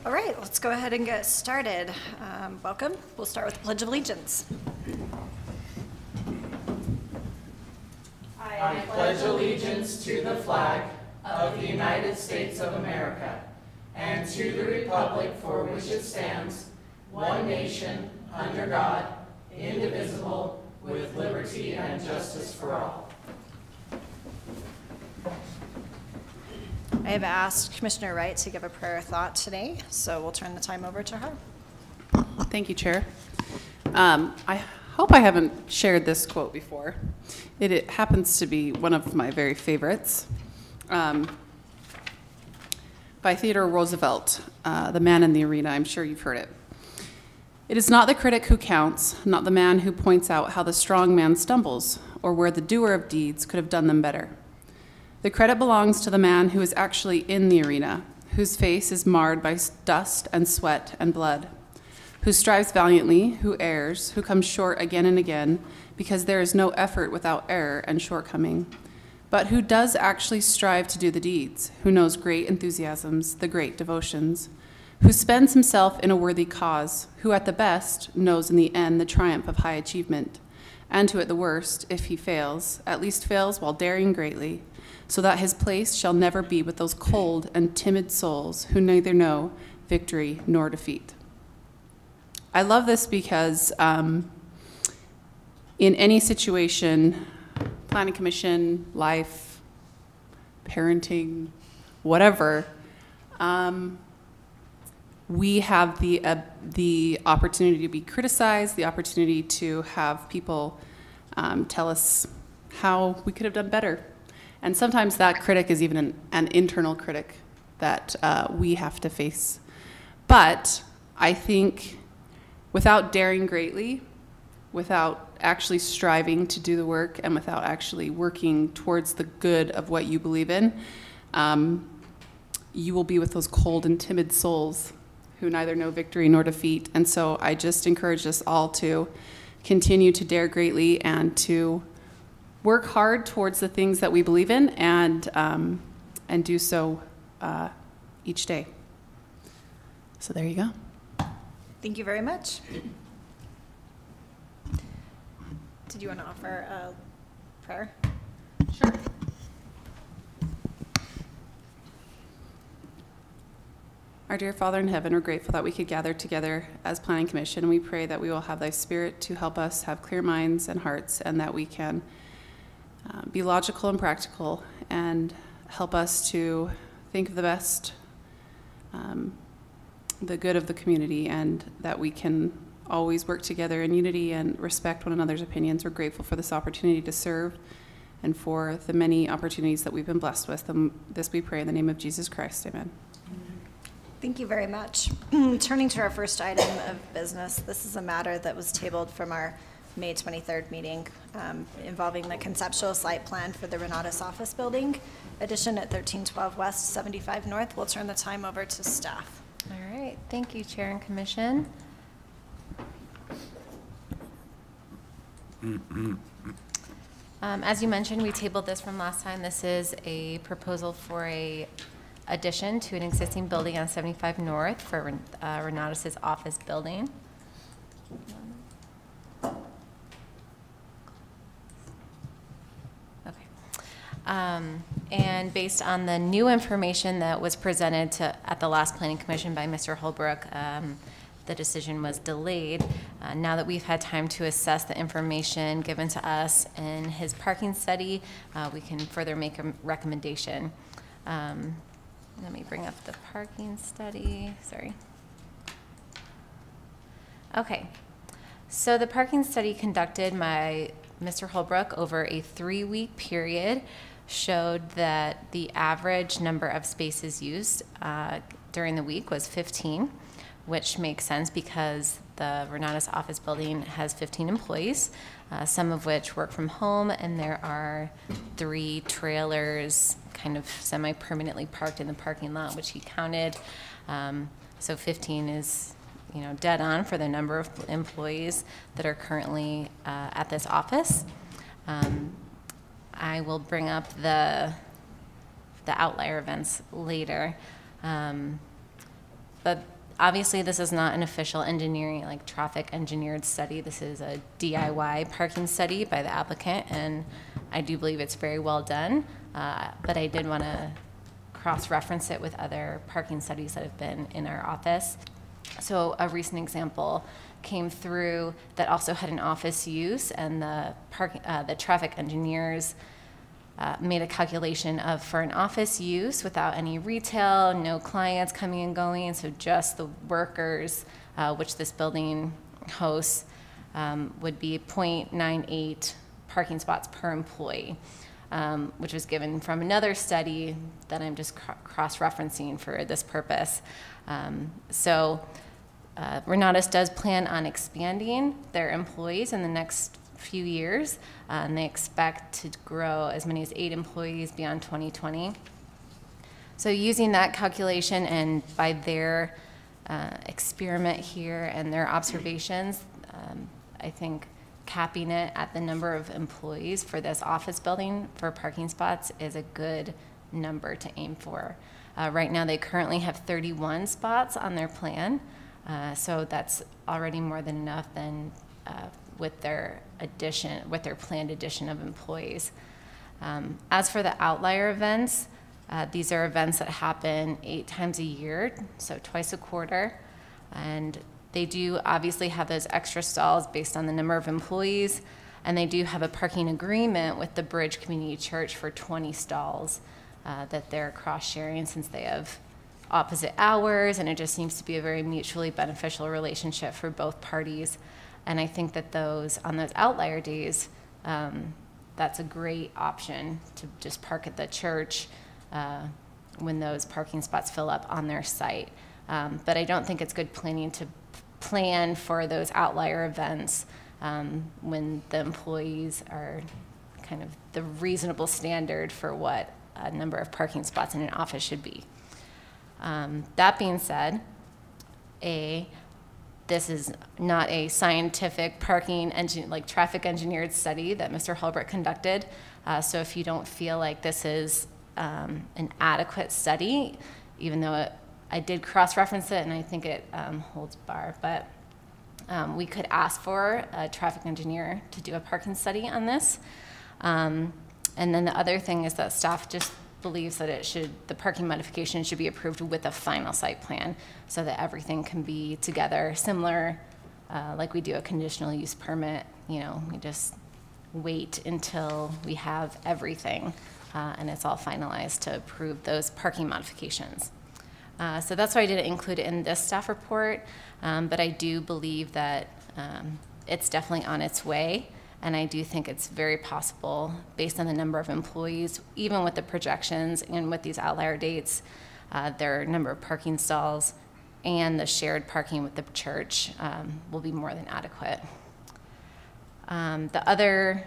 All right, let's go ahead and get started. Welcome. We'll start with the Pledge of Allegiance. I pledge allegiance to the flag of the United States of America and to the republic for which it stands, one nation, under God, indivisible, with liberty and justice for all. I have asked Commissioner Wright to give a prayer thought today, so we'll turn the time over to her. Thank you, Chair. I hope I haven't shared this quote before. It happens to be one of my very favorites, by Theodore Roosevelt, The Man in the Arena. I'm sure you've heard it. It is not the critic who counts, not the man who points out how the strong man stumbles, or where the doer of deeds could have done them better. The credit belongs to the man who is actually in the arena, whose face is marred by dust and sweat and blood, who strives valiantly, who errs, who comes short again and again, because there is no effort without error and shortcoming, but who does actually strive to do the deeds, who knows great enthusiasms, the great devotions, who spends himself in a worthy cause, who at the best knows in the end the triumph of high achievement, and who at the worst, if he fails, at least fails while daring greatly, so that his place shall never be with those cold and timid souls who neither know victory nor defeat. I love this because in any situation, planning commission, life, parenting, whatever, we have the opportunity to be criticized, the opportunity to have people tell us how we could have done better. And sometimes that critic is even an internal critic that we have to face. But I think without daring greatly, without actually striving to do the work, and without actually working towards the good of what you believe in, you will be with those cold and timid souls who neither know victory nor defeat. And so I just encourage us all to continue to dare greatly and to work hard towards the things that we believe in, and do so each day. So there you go. Thank you very much. Did you want to offer a prayer? Sure. Our dear Father in heaven, we're grateful that we could gather together as Planning Commission, and we pray that we will have thy Spirit to help us have clear minds and hearts, and that we can be logical and practical, and help us to think of the best, the good of the community, and that we can always work together in unity and respect one another's opinions. We're grateful for this opportunity to serve and for the many opportunities that we've been blessed with. And this we pray in the name of Jesus Christ. Amen. Thank you very much. Turning to our first item of business, this is a matter that was tabled from our May 23rd meeting involving the conceptual site plan for the Renatus office building addition at 1312 West, 75 North. We'll turn the time over to staff. All right, thank you, Chair and Commission. As you mentioned, we tabled this from last time. This is a proposal for a addition to an existing building on 75 North for Renatus's office building. And based on the new information that was presented at the last Planning Commission by Mr. Holbrook, the decision was delayed. Now that we've had time to assess the information given to us in his parking study, we can further make a recommendation. Let me bring up the parking study, sorry. Okay, so the parking study conducted by Mr. Holbrook over a 3-week period showed that the average number of spaces used during the week was 15, which makes sense because the Renatus office building has 15 employees, some of which work from home, and there are 3 trailers kind of semi-permanently parked in the parking lot, which he counted. So 15 is, dead on for the number of employees that are currently at this office. I will bring up the outlier events later. But Obviously, this is not an official engineering, like traffic engineered study. This is a DIY parking study by the applicant, and I do believe it's very well done. But I did want to cross-reference it with other parking studies that have been in our office. So a recent example came through that also had an office use, and the traffic engineers made a calculation of for an office use without any retail, no clients coming and going, so just the workers, which this building hosts, would be 0.98 parking spots per employee, which was given from another study that I'm just cross-referencing for this purpose. Renatus does plan on expanding their employees in the next few years, and they expect to grow as many as 8 employees beyond 2020. So using that calculation and by their experiment here and their observations, I think capping it at the number of employees for this office building for parking spots is a good number to aim for. Right now they currently have 31 spots on their plan, so that's already more than enough than with their planned addition of employees. As for the outlier events, these are events that happen 8 times a year, so twice a quarter, and they do obviously have those extra stalls based on the number of employees, and they do have a parking agreement with the Bridge Community Church for 20 stalls that they're cross-sharing since they have opposite hours, and it just seems to be a very mutually beneficial relationship for both parties. And I think that on those outlier days, that's a great option to just park at the church when those parking spots fill up on their site. But I don't think it's good planning to plan for those outlier events when the employees are kind of the reasonable standard for what a number of parking spots in an office should be. That being said, this is not a scientific traffic engineered study that Mr. Holbrook conducted. So if you don't feel like this is an adequate study, even though I did cross-reference it and I think it holds bar, but we could ask for a traffic engineer to do a parking study on this. And then the other thing is that staff just believes that the parking modification should be approved with a final site plan so that everything can be together, similar like we do a conditional use permit. We just wait until we have everything and it's all finalized to approve those parking modifications. So that's why I didn't include it in this staff report, but I do believe that it's definitely on its way. And I do think it's very possible, based on the number of employees, even with the projections and with these outlier dates, their number of parking stalls and the shared parking with the church will be more than adequate. The other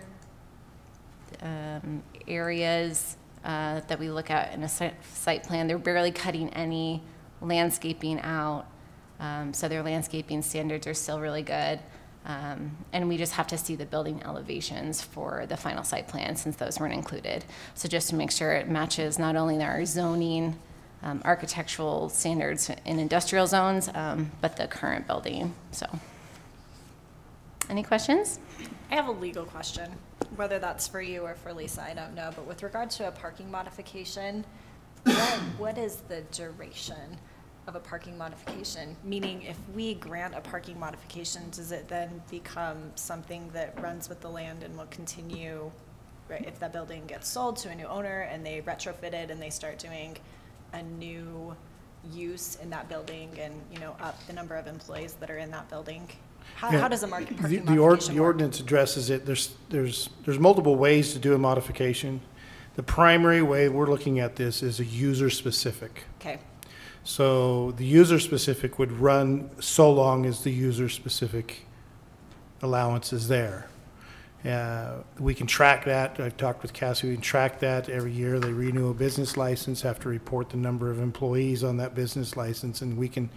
areas that we look at in a site plan, they're barely cutting any landscaping out, so their landscaping standards are still really good. And we just have to see the building elevations for the final site plan since those weren't included. So just to make sure it matches not only our zoning, architectural standards in industrial zones, but the current building. So, any questions? I have a legal question, whether that's for you or for Lisa, I don't know. But with regard to a parking modification, what is the duration of a parking modification? Meaning, if we grant a parking modification, does it then become something that runs with the land and will continue, right? If that building gets sold to a new owner and they retrofit it and they start doing a new use in that building and up the number of employees that are in that building, how does a parking modification work? The ordinance addresses it. There's multiple ways to do a modification. The primary way we're looking at this is a user specific. Okay. So the user specific would run so long as the user specific allowance is there. We can track that. I've talked with Cassie. We can track that every year. They renew a business license, have to report the number of employees on that business license, and we can,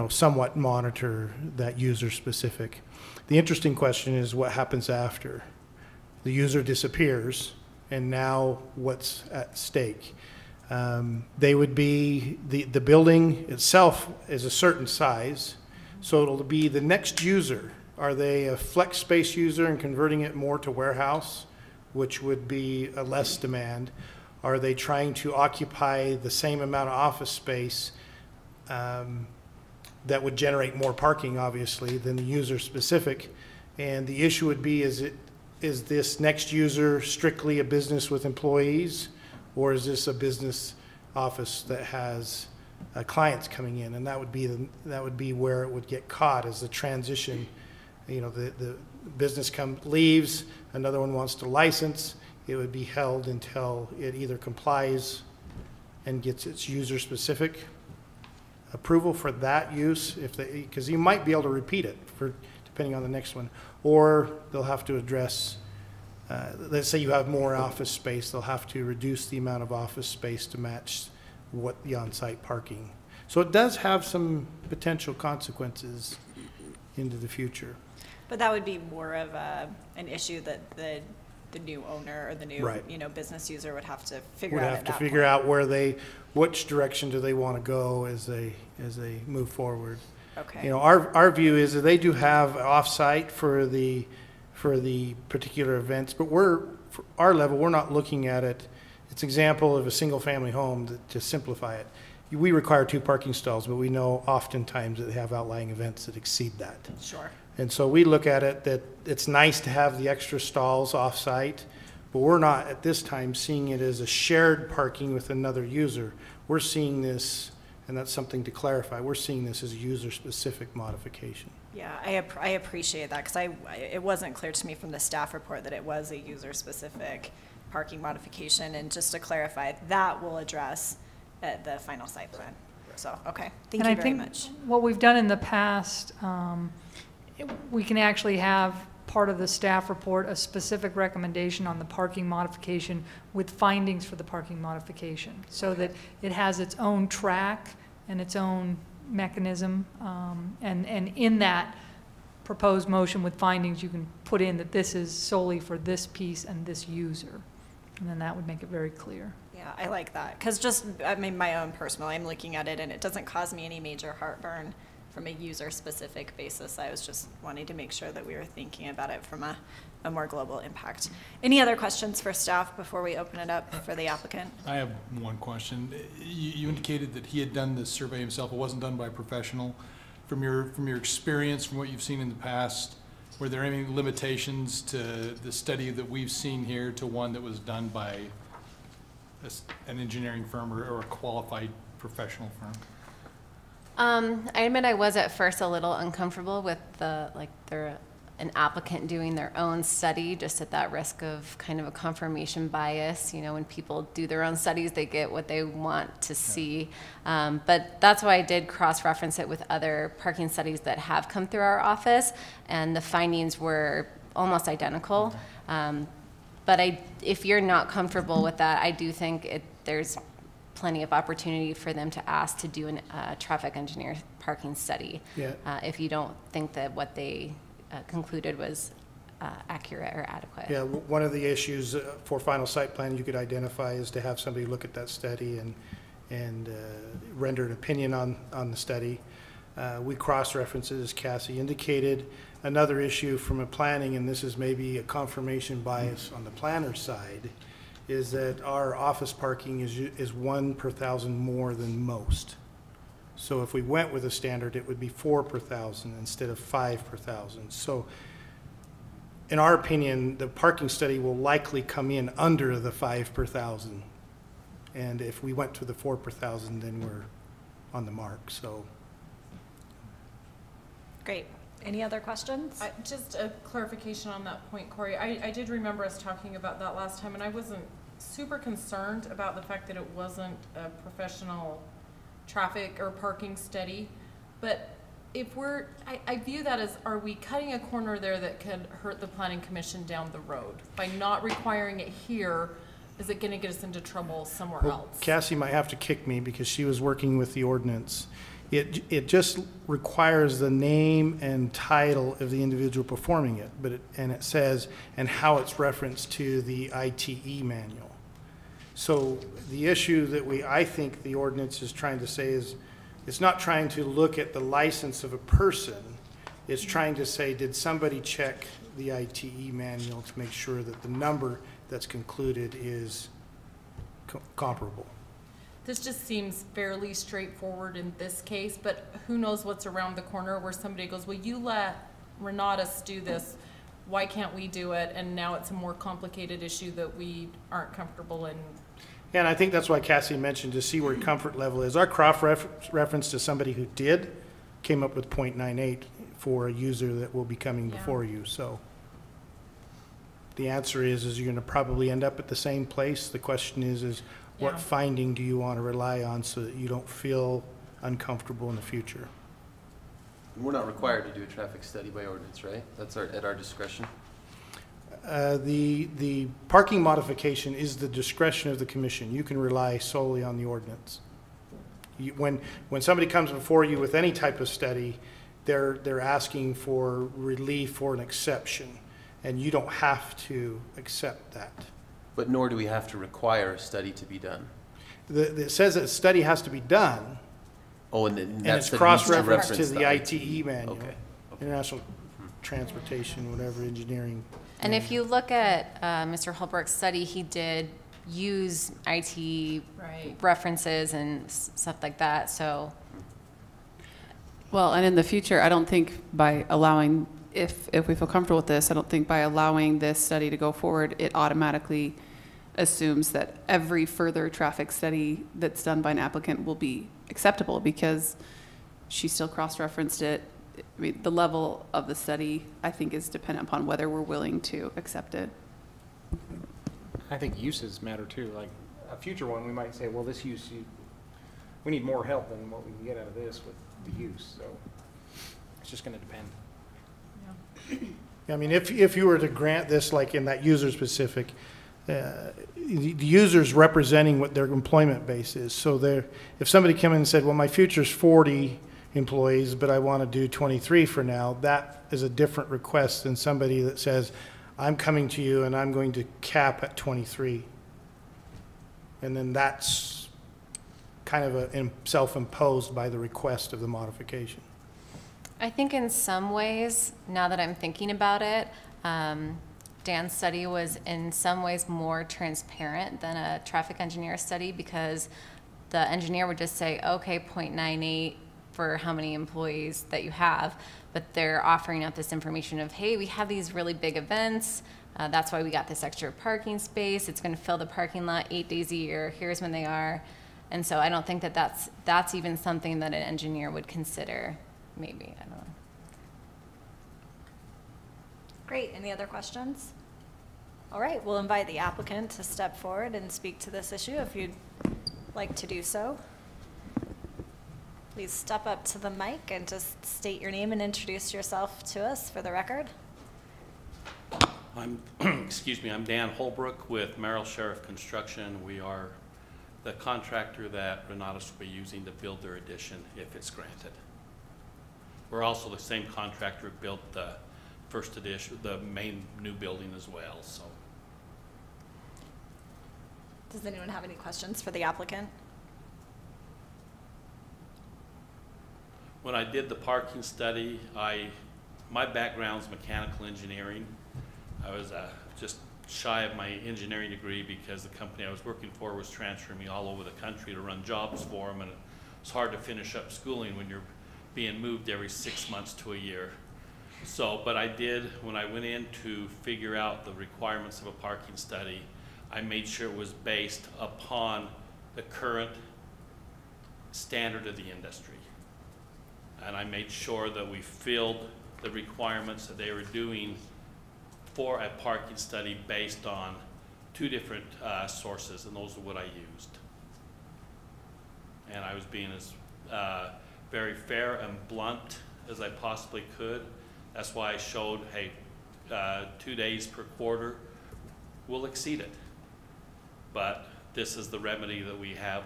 somewhat monitor that user specific. The interesting question is what happens after the user disappears, and now what's at stake? They would be, the building itself is a certain size, so it'll be the next user. Are they a flex space user and converting it more to warehouse, which would be a less demand? Are they trying to occupy the same amount of office space that would generate more parking, obviously, than the user specific? And the issue would be, is this next user strictly a business with employees, or is this a business office that has clients coming in? And that would be where it would get caught, as the transition. You know, the business leaves, another one wants to license. It would be held until it either complies and gets its user specific approval for that use, because you might be able to repeat it depending on the next one, or they'll have to address. Let's say you have more office space, they'll have to reduce the amount of office space to match what the on-site parking. So it does have some potential consequences into the future. But that would be more of an issue that the new owner or the new Right. business user would have to figure Would out. have at to that figure point. out which direction do they want to go as they move forward. Okay. You know, our view is that they do have off-site for the particular events, but for our level, we're not looking at it. It's an example of a single-family home to simplify it. We require 2 parking stalls, but we know oftentimes that they have outlying events that exceed that. Sure. And so we look at it that it's nice to have the extra stalls off-site, but we're not at this time seeing it as a shared parking with another user. We're seeing this, and that's something to clarify, we're seeing this as a user-specific modification. Yeah, I appreciate that, because it wasn't clear to me from the staff report that it was a user-specific parking modification. And just to clarify, that will address at the final site plan. So, okay, thank you very much. What we've done in the past, we can actually have part of the staff report, a specific recommendation on the parking modification with findings for the parking modification, so that it has its own track and its own mechanism. And in that proposed motion with findings, you can put in that this is solely for this piece and this user. And then that would make it very clear. Yeah, I like that, because my own personal, I'm looking at it and it doesn't cause me any major heartburn from a user-specific basis. I was just wanting to make sure that we were thinking about it from a more global impact. Any other questions for staff before we open it up for the applicant? I have one question. You indicated that he had done this survey himself. It wasn't done by a professional. From your experience, from what you've seen in the past, were there any limitations to the study that we've seen here to one that was done by an engineering firm or a qualified professional firm? I admit I was at first a little uncomfortable with an applicant doing their own study, just at that risk of kind of a confirmation bias. You know, when people do their own studies, they get what they want to see. But that's why I did cross-reference it with other parking studies that have come through our office, and the findings were almost identical. But if you're not comfortable with that, I do think there's plenty of opportunity for them to ask to do a traffic engineer parking study. Yeah. If you don't think that what they concluded was accurate or adequate. Yeah, one of the issues for final site plan you could identify is to have somebody look at that study and render an opinion on the study. We cross-reference it, as Cassie indicated. Another issue from a planning, and this is maybe a confirmation bias on the planner's side, is that our office parking is 1 per 1,000 more than most. So if we went with a standard, it would be 4 per 1,000 instead of 5 per 1,000. So in our opinion, the parking study will likely come in under the 5 per 1,000. And if we went to the 4 per 1,000, then we're on the mark, so. Great. Any other questions? Just a clarification on that point, Corey. I did remember us talking about that last time, and I wasn't super concerned about the fact that it wasn't a professional traffic or parking study. But if I view that as, are we cutting a corner there that could hurt the planning commission down the road? By not requiring it here, is it gonna get us into trouble somewhere else? Cassie might have to kick me because she was working with the ordinance. It just requires the name and title of the individual performing it, and it says, and how it's referenced to the ITE manual. So the issue that I think the ordinance is trying to say is, it's not trying to look at the license of a person. It's trying to say, did somebody check the ITE manual to make sure that the number that's concluded is comparable? This just seems fairly straightforward in this case, but who knows what's around the corner where somebody goes, well, you let Renatus do this, why can't we do it? And now it's a more complicated issue that we aren't comfortable in. And I think that's why Cassie mentioned to see where comfort level is. Our cross-reference to somebody who did came up with 0.98 for a user that will be coming before you. So the answer is you're going to probably end up at the same place. The question is what finding do you want to rely on so that you don't feel uncomfortable in the future? We're not required to do a traffic study by ordinance, right? That's at our discretion. The parking modification is the discretion of the commission. You can rely solely on the ordinance. When somebody comes before you with any type of study, they're asking for relief or an exception, and you don't have to accept that. But nor do we have to require a study to be done. It says that a study has to be done, Oh, and it's that's cross-referenced to the ITE manual. Okay. International Transportation, whatever, engineering. And if you look at Mr. Holbrook's study, he did use IT references and stuff like that, so. Well, and in the future, I don't think by allowing, if we feel comfortable with this, I don't think by allowing this study to go forward, it automatically assumes that every further traffic study that's done by an applicant will be acceptable, because she still cross-referenced it. I mean, the level of the study, I think, is dependent upon whether we're willing to accept it. I think uses matter too. Like a future one, we might say, well, this use, we need more help than what we can get out of this with the use. So it's just going to depend. I mean, if you were to grant this, like in that user-specific, the user's representing what their employment base is. So if somebody came in and said, well, my future's 40 employees, but I want to do 23 for now, that is a different request than somebody that says, I'm coming to you and I'm going to cap at 23. And then that's kind of self-imposed by the request of the modification. I think in some ways, now that I'm thinking about it, Dan's study was in some ways more transparent than a traffic engineer study, because the engineer would just say, okay, 0.98 for how many employees that you have, but they're offering up this information of, hey, we have these really big events, that's why we got this extra parking space, it's going to fill the parking lot 8 days a year, here's when they are. And so I don't think that that's even something that an engineer would consider, maybe, I don't know. Great, any other questions? All right, we'll invite the applicant to step forward and speak to this issue if you'd like to do so. Please step up to the mic and just state your name and introduce yourself to us for the record. I'm Dan Holbrook with Merrill Sheriff Construction. We are the contractor that Renatus will be using to build their addition if it's granted. We're also the same contractor who built the first addition, the main new building as well. So, does anyone have any questions for the applicant? When I did the parking study, my background's mechanical engineering. I was just shy of my engineering degree because the company I was working for was transferring me all over the country to run jobs for them, and it's hard to finish up schooling when you're being moved every 6 months to a year. So, but I did, when I went in to figure out the requirements of a parking study, I made sure it was based upon the current standard of the industry. And I made sure that we filled the requirements that they were doing for a parking study based on 2 different sources, and those are what I used. And I was being as very fair and blunt as I possibly could. That's why I showed, hey, 2 days per quarter, we'll exceed it. But this is the remedy that we have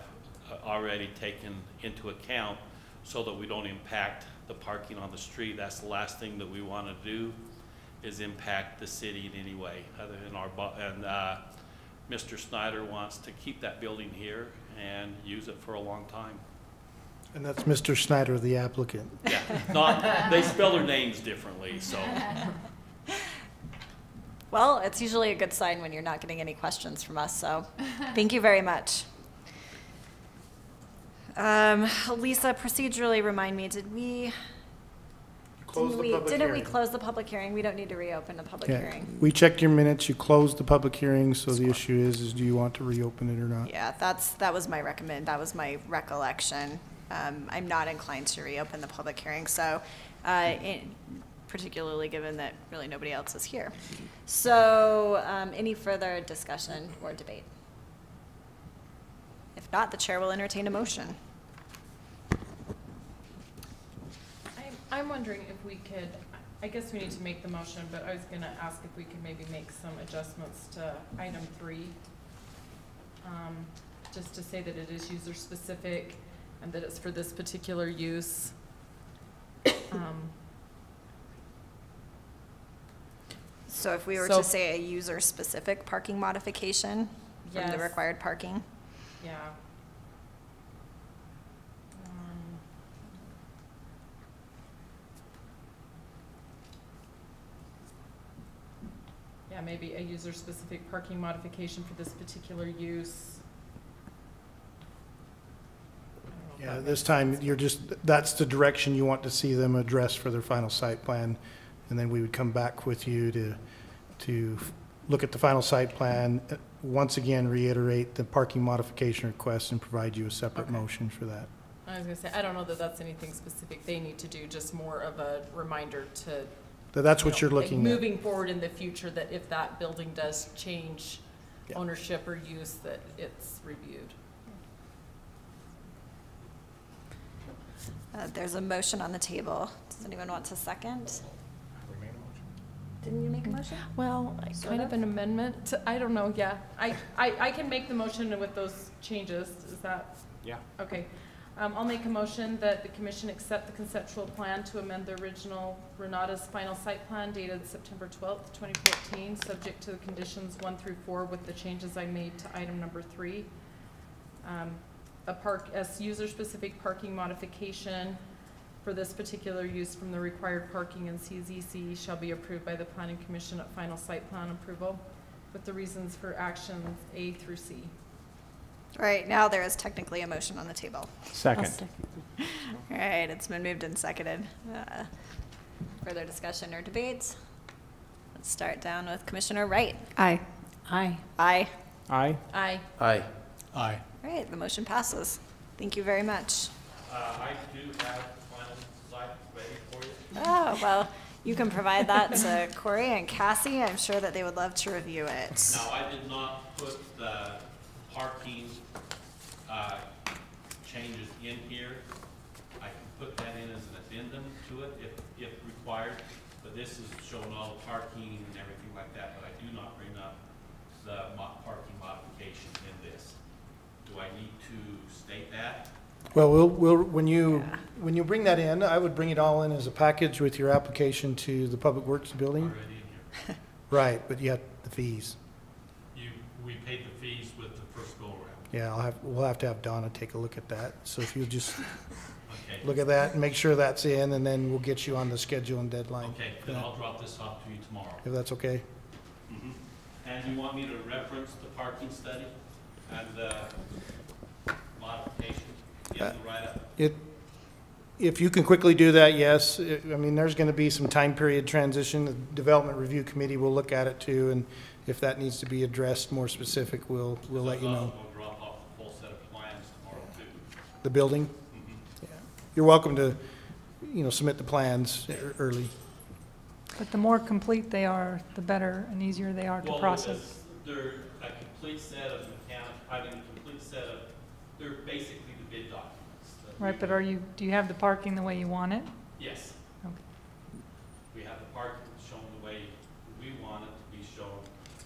already taken into account so that we don't impact the parking on the street. That's the last thing that we want to do, is impact the city in any way other than Mr. Snyder wants to keep that building here and use it for a long time. And that's Mr. Snyder, the applicant. Yeah, they spell their names differently, so. Well, it's usually a good sign when you're not getting any questions from us, so thank you very much. Lisa, procedurally remind me, didn't we close the public hearing? We don't need to reopen the public hearing. We checked your minutes, you closed the public hearing, so the issue is do you want to reopen it or not? Yeah, that was my recollection. I'm not inclined to reopen the public hearing, so particularly given that really nobody else is here. So any further discussion or debate? If not, the chair will entertain a motion. I'm wondering if we could, I guess we need to make the motion, but I was going to ask if we could maybe make some adjustments to item 3. Just to say that it is user specific and that it's for this particular use. So if we were to say a user specific parking modification from the Yes. required parking? Yeah. Yeah, maybe a user-specific parking modification for this particular use. I don't know if Yeah, that this makes time, sense. that's the direction you want to see them address for their final site plan. And then we would come back with you to look at the final site plan, once again reiterate the parking modification request and provide you a separate motion for that. I was gonna say, I don't know that that's anything specific they need to do, just more of a reminder to. That's what you're like looking at. moving forward in the future, that if that building does change ownership or use, that it's reviewed. There's a motion on the table. Does anyone want to second? We made a motion. Didn't you make a motion? Well, Sort kind of. of an amendment, I don't know, yeah. I can make the motion with those changes, is that? Yeah. Okay. I'll make a motion that the commission accept the conceptual plan to amend the original Renata's final site plan dated September 12th, 2014, subject to the conditions 1 through 4 with the changes I made to item number 3. A user-specific parking modification for this particular use from the required parking in CZC shall be approved by the Planning Commission at final site plan approval with the reasons for actions A through C. All right, now there is technically a motion on the table. Second. All right, it's been moved and seconded. Further discussion or debates? Let's start down with Commissioner Wright. Aye. Aye. Aye. Aye. Aye. Aye. All right, the motion passes. Thank you very much. I do have the final site ready for you. Oh, well, you can provide that to Corey and Cassie. I'm sure that they would love to review it. Now, I did not put the parking changes in here. I can put that in as an addendum to it if required, but this is showing all the parking and everything like that, but I do not bring up the parking modification in this. Do I need to state that? Well, when you bring that in, I would bring it all in as a package with your application to the Public Works Building. Already in here. Right, but you have the fees. We paid the fees with the first go-around. Yeah, we'll have to have Donna take a look at that. So if you just Okay. look at that and make sure that's in, and then we'll get you on the schedule and deadline. Okay, then I'll drop this off to you tomorrow. If that's okay? Mhm. And you want me to reference the parking study and the modification in the write-up? If you can quickly do that, yes. I mean, there's going to be some time period transition. The Development Review Committee will look at it too, and if that needs to be addressed more specific, we'll let you know. We'll drop off the full set of plans tomorrow too. The building? Mhm. Yeah. You're welcome to, submit the plans early. But the more complete they are, the better and easier they are to Well, process. they're a complete set of they're basically the bid documents. that Right, we- but do you have the parking the way you want it? Yes. Okay. We have the parking shown the way we want it to be shown,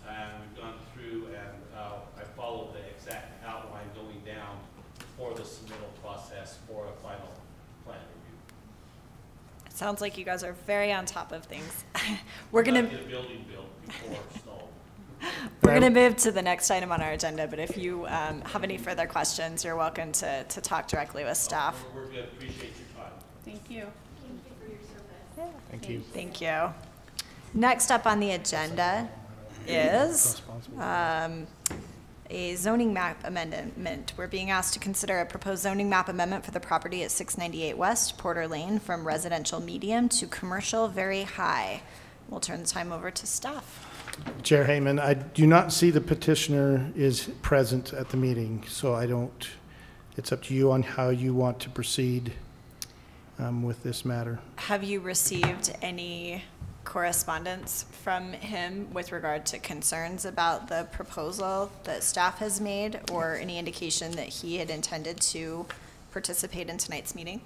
and we've gone through and I followed the exact outline going down for the submittal process for a final plan review. It sounds like you guys are very on top of things. We're gonna Get a building built before snow. We're going to move to the next item on our agenda, but if you have any further questions, you're welcome to talk directly with staff. We're good, appreciate your time. Thank you. Thank you. Thank you. Next up on the agenda is a zoning map amendment. We're being asked to consider a proposed zoning map amendment for the property at 698 West Porter Lane from residential medium to commercial very high. We'll turn the time over to staff. Chair Heyman, I do not see the petitioner is present at the meeting, so it's up to you on how you want to proceed with this matter. Have you received any correspondence from him with regard to concerns about the proposal that staff has made, or any indication that he had intended to participate in tonight's meeting?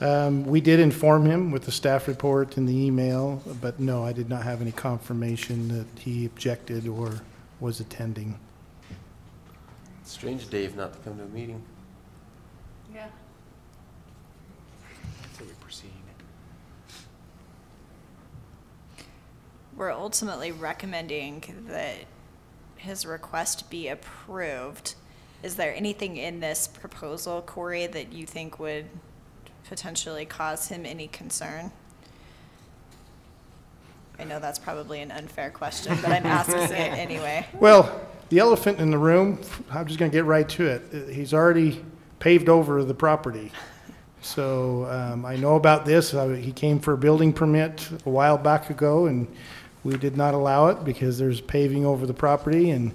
We did inform him with the staff report and the email, but no, I did not have any confirmation that he objected or was attending. Strange Dave not to come to a meeting. Yeah. So we proceed. We're ultimately recommending that his request be approved. Is there anything in this proposal, Corey, that you think would potentially cause him any concern? I know that's probably an unfair question, but I'm asking it anyway. Well, the elephant in the room, I'm just going to get right to it. He's already paved over the property. So I know about this. He came for a building permit a while back ago, and we did not allow it because there's paving over the property. And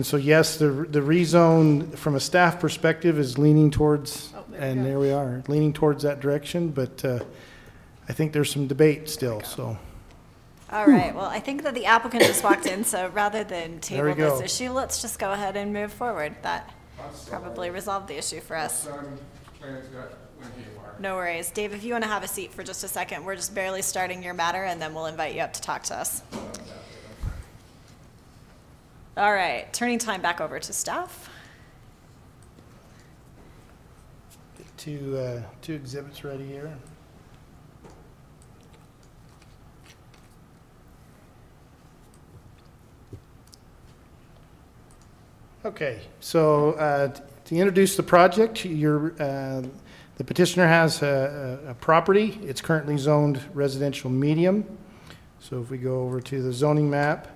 so, yes, the rezone from a staff perspective is leaning towards, there we are, leaning towards that direction. But I think there's some debate still, so. All right, well, I think that the applicant just walked in, so rather than table we this go. issue, let's just go ahead and move forward. That probably resolved the issue for us. No worries. Dave, if you want to have a seat for just a second, we're just barely starting your matter, and then we'll invite you up to talk to us. All right, turning time back over to staff. Get two exhibits ready here. Okay, so to introduce the project, the petitioner has a property. It's currently zoned residential medium. So if we go over to the zoning map,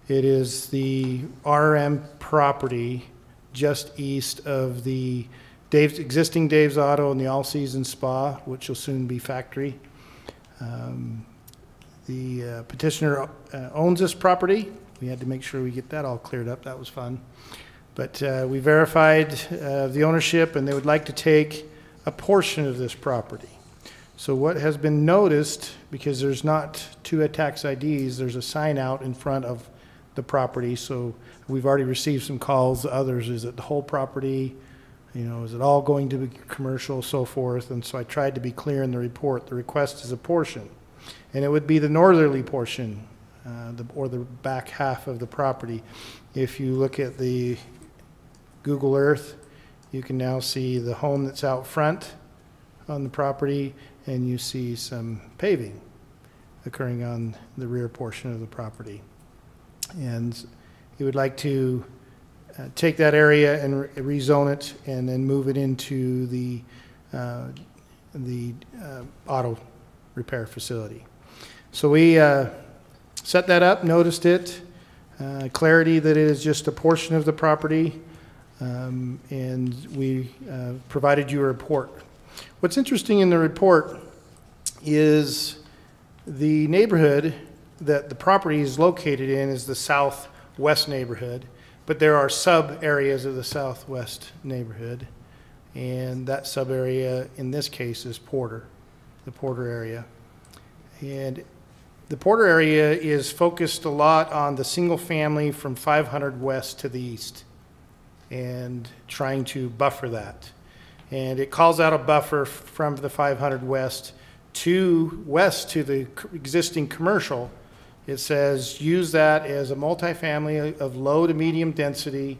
it is the RM property just east of the existing Dave's Auto and the All Season Spa, which will soon be factory. The petitioner owns this property. We had to make sure we get that all cleared up. That was fun. But we verified the ownership, and they would like to take a portion of this property. So what has been noticed, because there's not two tax IDs, there's a sign out in front of the property. So we've already received some calls. Others, is it the whole property? You know, is it all going to be commercial, so forth? And so I tried to be clear in the report. The request is a portion, and it would be the northerly portion, or the back half of the property. If you look at the Google Earth, you can now see the home that's out front on the property, and you see some paving occurring on the rear portion of the property. And he would like to take that area and rezone it, and then move it into the auto repair facility. So we set that up, noticed it, clarity that it is just a portion of the property, and we provided you a report. What's interesting in the report is the neighborhood that the property is located in is the southwest neighborhood, but there are sub areas of the southwest neighborhood, and that sub area in this case is Porter, the Porter area. And the Porter area is focused a lot on the single family from 500 west to the east, and trying to buffer that. And it calls out a buffer from the 500 west to the existing commercial. It says use that as a multifamily of low to medium density,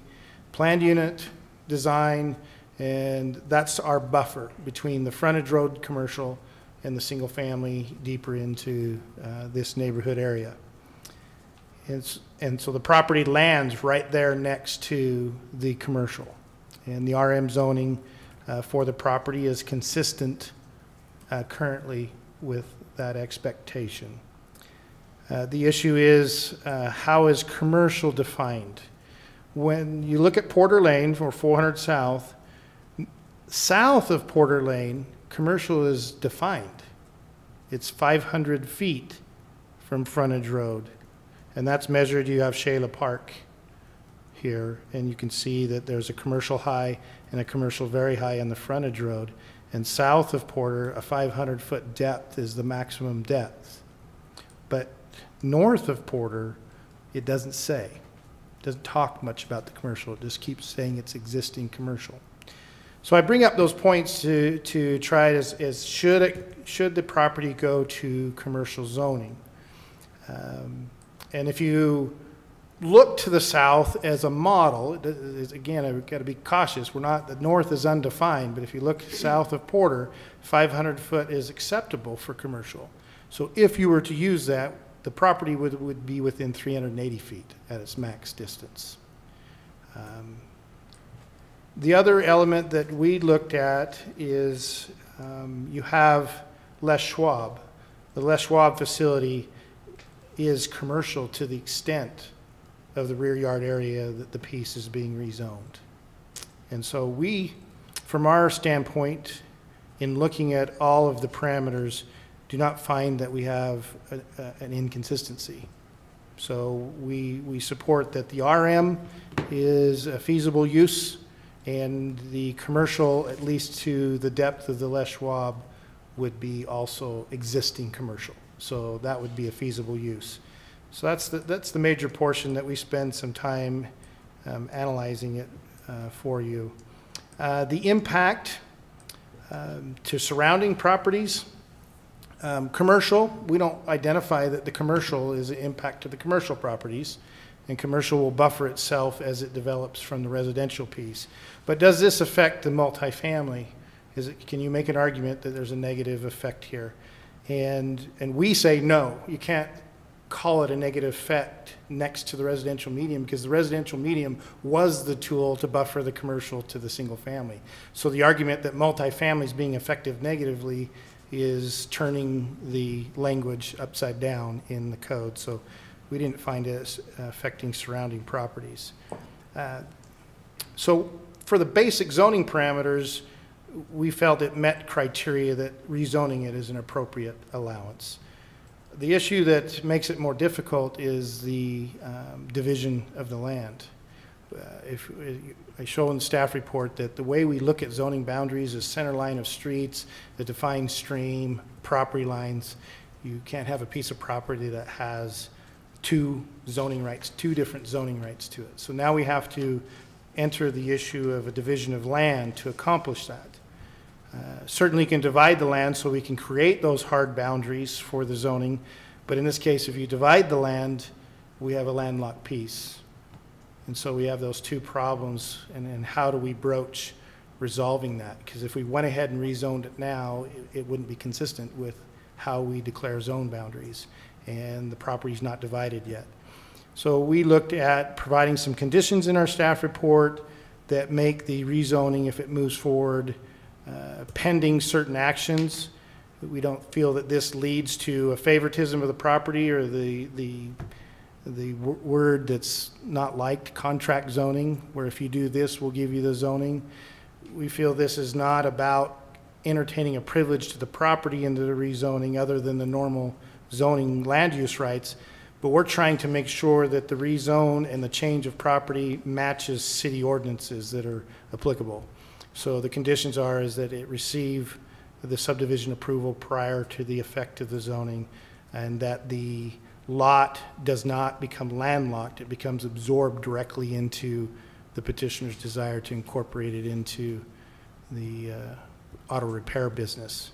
planned unit design, and that's our buffer between the frontage road commercial and the single family deeper into this neighborhood area. And so the property lands right there next to the commercial. And the RM zoning for the property is consistent currently with that expectation. The issue is, how is commercial defined? When you look at Porter Lane or 400 South, south of Porter Lane, commercial is defined. It's 500 feet from frontage road. And that's measured, you have Shayla Park here, and you can see that there's a commercial high and a commercial very high on the frontage road. And south of Porter, a 500-foot depth is the maximum depth. But north of Porter, it doesn't say. It doesn't talk much about the commercial. It just keeps saying it's existing commercial. So I bring up those points to try it as should the property go to commercial zoning? And if you look to the south as a model, again, I've got to be cautious. The north is undefined, but if you look south of Porter, 500 foot is acceptable for commercial. So if you were to use that, the property would be within 380 feet at its max distance. The other element that we looked at is you have Les Schwab. The Les Schwab facility is commercial to the extent of the rear yard area that the piece is being rezoned. And so we, from our standpoint, in looking at all of the parameters, do not find that we have an inconsistency. So we support that the RM is a feasible use, and the commercial, at least to the depth of the Les Schwab, would be also existing commercial. So that would be a feasible use. So that's the major portion that we spend some time analyzing it for you. The impact to surrounding properties, commercial, we don't identify that the commercial is an impact to the commercial properties, and commercial will buffer itself as it develops from the residential piece. But does this affect the multifamily? Can you make an argument that there's a negative effect here? And we say no, you can't call it a negative effect next to the residential medium, because the residential medium was the tool to buffer the commercial to the single family. So the argument that multifamily is being affected negatively is turning the language upside down in the code. So we didn't find it as affecting surrounding properties. So for the basic zoning parameters, we felt it met criteria that rezoning it is an appropriate allowance. The issue that makes it more difficult is the division of the land. I show in the staff report that the way we look at zoning boundaries is center line of streets, the defined stream, property lines. You can't have a piece of property that has two different zoning rights to it. So now we have to enter the issue of a division of land to accomplish that. Certainly can divide the land so we can create those hard boundaries for the zoning, but in this case, if you divide the land, we have a landlocked piece. And so we have those two problems, and how do we broach resolving that? Because if we went ahead and rezoned it now, it wouldn't be consistent with how we declare zone boundaries, and the property's not divided yet. So we looked at providing some conditions in our staff report that make the rezoning, if it moves forward, pending certain actions. We don't feel that this leads to a favoritism of the property or the word that's not liked, contract zoning, where if you do this, we'll give you the zoning. We feel this is not about entertaining a privilege to the property into the rezoning other than the normal zoning land use rights, but we're trying to make sure that the rezone and the change of property matches city ordinances that are applicable. So the conditions is that it receive the subdivision approval prior to the effect of the zoning, and that the lot does not become landlocked. It becomes absorbed directly into the petitioner's desire to incorporate it into the auto repair business.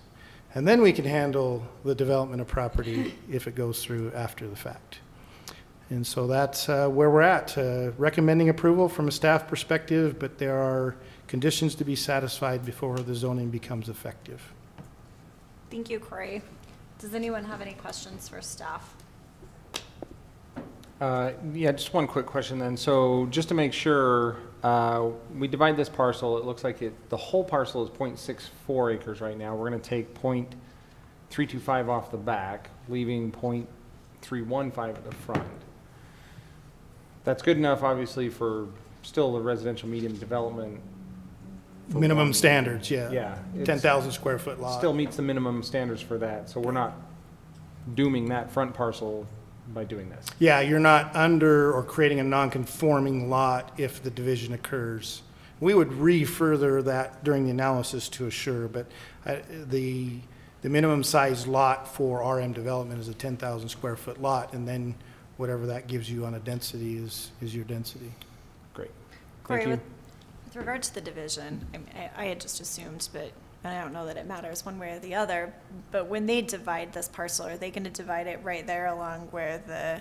And then we can handle the development of property if it goes through after the fact. And so that's where we're at. Recommending approval from a staff perspective, but there are conditions to be satisfied before the zoning becomes effective. Thank you, Corey. Does anyone have any questions for staff? Yeah, just one quick question then. So just to make sure, we divide this parcel, it looks like the whole parcel is 0.64 acres right now. We're going to take 0.325 off the back, leaving 0.315 at the front. That's good enough, obviously, for still the residential medium development. Minimum standards, yeah. Yeah. it's- 10,000 square foot lot. Still meets the minimum standards for that, so we're not dooming that front parcel by doing this. Yeah, you're not under or creating a non-conforming lot if the division occurs. We would re-further that during the analysis to assure, but the minimum size lot for RM development is a 10,000 square foot lot, and then whatever that gives you on a density is your density. Great. Corey, Thank you. with regard to the division, I had just assumed, but and I don't know that it matters one way or the other, but when they divide this parcel, are they going to divide it right there along where the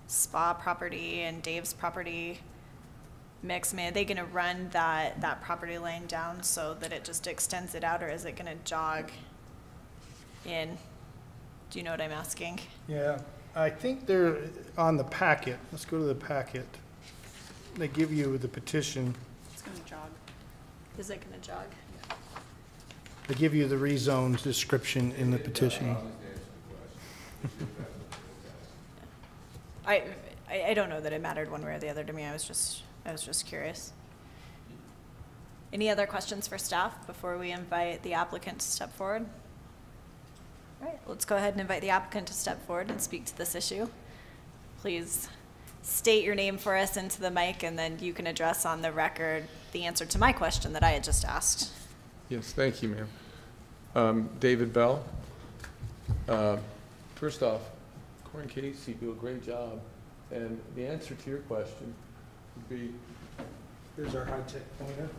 spa property and Dave's property mix? I mean, are they going to run that property line down so that it just extends it out, or is it going to jog in? Do you know what I'm asking? Yeah, I think they're on the packet. Let's go to the packet. They give you the petition. It's going to jog. Is it going to jog? They give you the rezone description in the petition. I don't know that it mattered one way or the other to me. I was just curious. Any other questions for staff before we invite the applicant to step forward? All right, let's go ahead and invite the applicant to step forward and speak to this issue. Please state your name for us into the mic, and then you can address on the record the answer to my question that I had just asked. Yes, thank you, ma'am. David Bell. First off, Corey and Casey do a great job, and the answer to your question would be, Here's our high-tech pointer.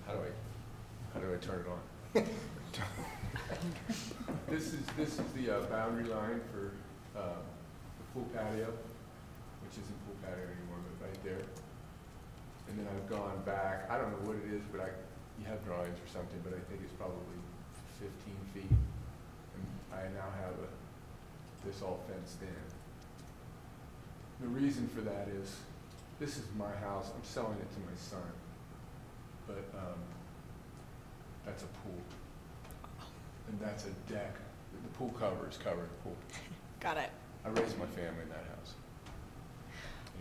how do I turn it on? This is the boundary line for the pool patio, which isn't pool patio anymore, but right there. And then I've gone back, I don't know what it is, but you have drawings or something, but I think it's probably 15 feet. And I now have this all fenced in. The reason for that is, this is my house, I'm selling it to my son. But that's a pool. And that's a deck. The pool cover is covering the pool. Got it. I raised my family in that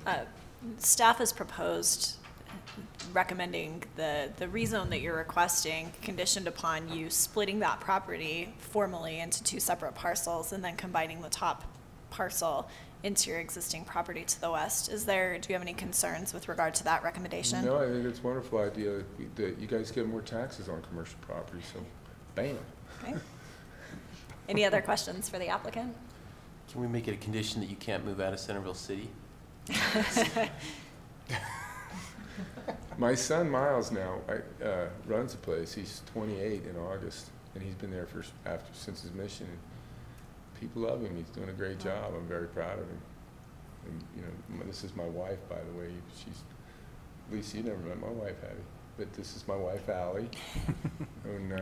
house. Staff has proposed recommending the rezone that you're requesting conditioned upon you splitting that property formally into two separate parcels and then combining the top parcel into your existing property to the west. Do you have any concerns with regard to that recommendation? No, I think it's a wonderful idea that you guys get more taxes on commercial property, so bam. Okay. Any other questions for the applicant? Can we make it a condition that you can't move out of Centerville City? My son Miles now runs the place. He's 28 in August, and he's been there since his mission. And people love him. He's doing a great job. I'm very proud of him. And you know, this is my wife, by the way. Lisa, you never met my wife, have you? But this is my wife, Allie. And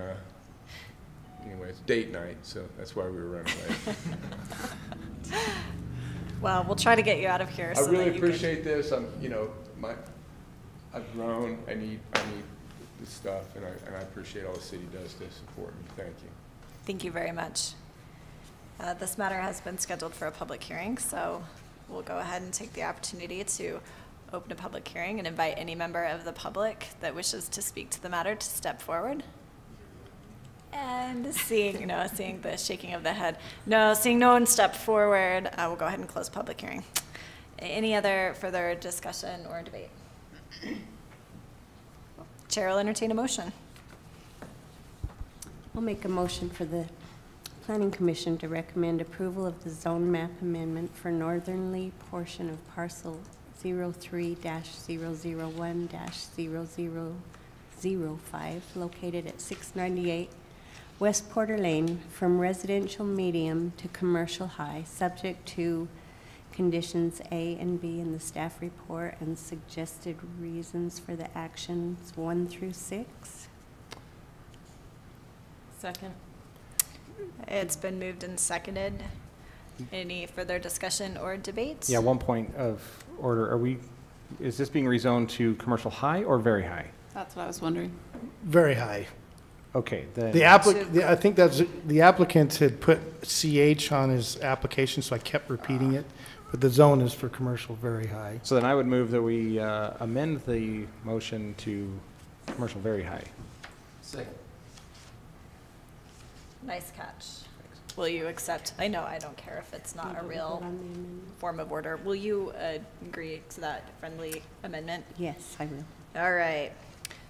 anyway, it's date night, so that's why we were running late. Well, we'll try to get you out of here. I really appreciate this. I've grown. I need this stuff, and I appreciate all the city does to support me. Thank you. Thank you very much. This matter has been scheduled for a public hearing, so we'll go ahead and take the opportunity to open a public hearing and invite any member of the public that wishes to speak to the matter to step forward. And seeing the shaking of the head. No, seeing no one step forward, we'll go ahead and close public hearing. Any other further discussion or debate? Chair will entertain a motion. I'll make a motion for the Planning Commission to recommend approval of the zone map amendment for northerly portion of parcel 03-001-0005 located at 698 West Porter Lane from residential medium to commercial high, subject to conditions A and B in the staff report and suggested reasons for the actions 1 through 6. Second. It's been moved and seconded. Any further discussion or debate? Yeah, one point of order. Is this being rezoned to commercial high or very high? That's what I was wondering. Very high. Okay, then. I think the applicant had put CH on his application, so I kept repeating it. But the zone is for commercial very high. So then I would move that we amend the motion to commercial very high. Second. Nice catch. Will you accept, I know, I don't care if it's not a real form of order. Will you agree to that friendly amendment? Yes, I will. All right.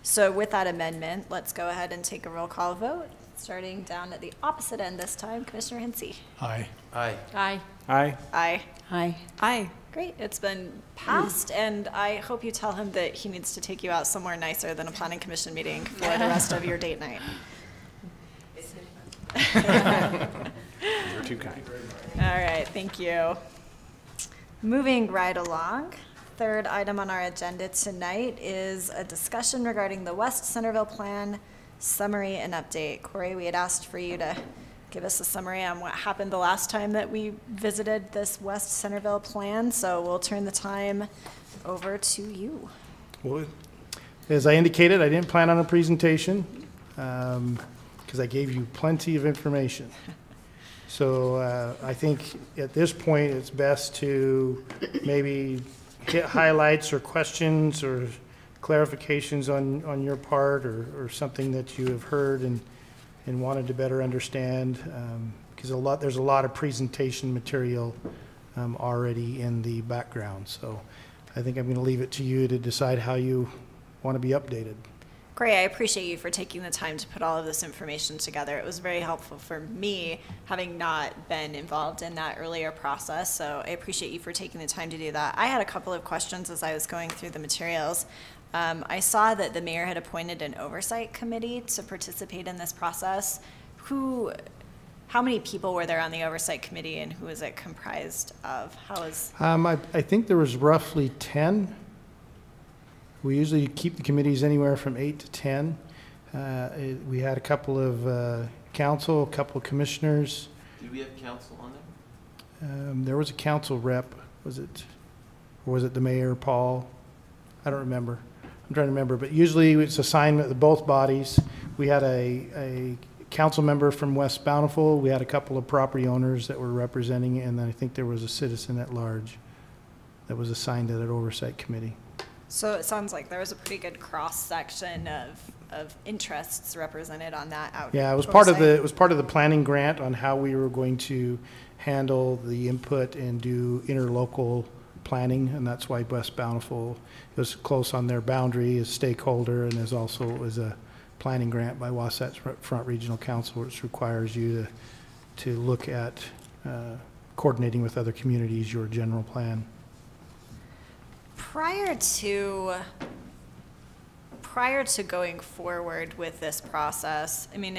So with that amendment, let's go ahead and take a roll call vote, starting down at the opposite end this time. Commissioner Hinsey. Aye. Aye. Aye. Aye. Aye. Aye. Aye. Great, it's been passed, and I hope you tell him that he needs to take you out somewhere nicer than a planning commission meeting for the rest of your date night. You're too kind. All right, thank you. Moving right along, third item on our agenda tonight is a discussion regarding the West Centerville Plan summary and update. Corey, we had asked for you to give us a summary on what happened the last time that we visited this West Centerville Plan, so we'll turn the time over to you. Well, as I indicated, I didn't plan on a presentation because I gave you plenty of information. So I think at this point, it's best to maybe hit highlights or questions or clarifications on your part or something that you have heard and wanted to better understand, because there's a lot of presentation material already in the background. So I think I'm going to leave it to you to decide how you want to be updated. Corey, I appreciate you for taking the time to put all of this information together. It was very helpful for me, having not been involved in that earlier process, so I appreciate you for taking the time to do that. I had a couple of questions as I was going through the materials. I saw that the mayor had appointed an oversight committee to participate in this process. How many people were there on the oversight committee, and who is it comprised of? I think there was roughly 10. We usually keep the committees anywhere from 8 to 10. We had a couple of council, a couple of commissioners. Did we have council on there? There was a council rep. Was it the mayor, Paul? I don't remember. I'm trying to remember, but usually it's assignment of both bodies. We had a council member from West Bountiful. We had a couple of property owners that were representing it, and then I think there was a citizen at large that was assigned to that oversight committee. So it sounds like there was a pretty good cross-section of interests represented on that oversight. Yeah, it was part of the planning grant on how we were going to handle the input and do interlocal planning, and that's why West Bountiful was close on their boundary as stakeholder, and as also was a planning grant by Wasatch Front Regional Council, which requires you to look at coordinating with other communities your general plan. Prior to going forward with this process, I mean,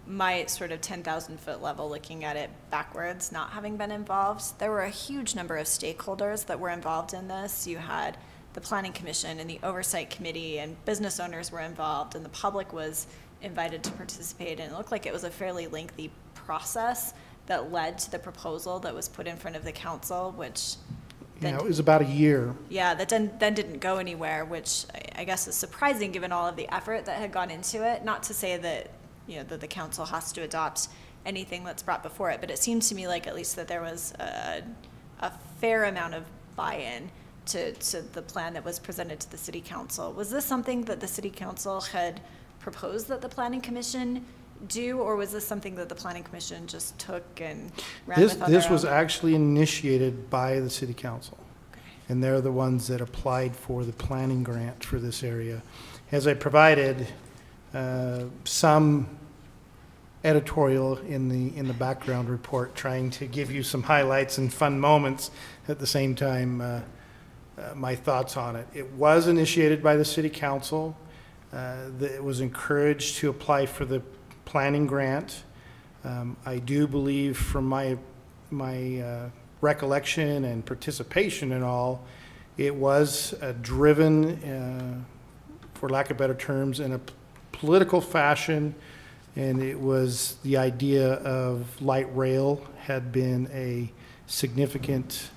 my sort of 10,000 foot level, looking at it backwards, not having been involved, there were a huge number of stakeholders that were involved in this. You had the Planning Commission and the Oversight Committee, and business owners were involved, and the public was invited to participate, and it looked like it was a fairly lengthy process that led to the proposal that was put in front of the council, which Yeah, it was about a year. Yeah, that then didn't go anywhere, which I guess is surprising given all of the effort that had gone into it. Not to say that, that the council has to adopt anything that's brought before it, but it seemed to me like at least that there was a fair amount of buy-in to the plan that was presented to the city council. Was this something that the city council had proposed that the planning commission do, or was this something that the planning commission just took and ran with on their own? This was actually initiated by the city council. Okay. And they're the ones that applied for the planning grant for this area. As I provided some editorial in the background report, trying to give you some highlights and fun moments at the same time, my thoughts on it. It was initiated by the city council. It was encouraged to apply for the planning grant. I do believe from my recollection and participation and all, it was driven, for lack of better terms, in a political fashion and it was the idea of light rail had been a significant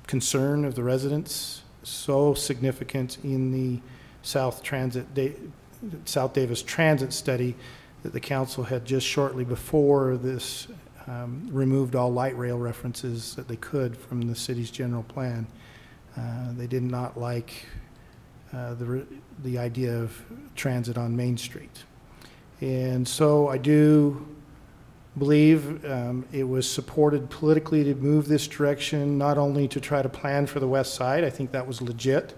concern of the residents, so significant in the South Davis Transit study that the council had just shortly before this removed all light rail references that they could from the city's general plan. They did not like the idea of transit on Main Street. And so I do believe it was supported politically to move this direction, not only to try to plan for the west side, I think that was legit,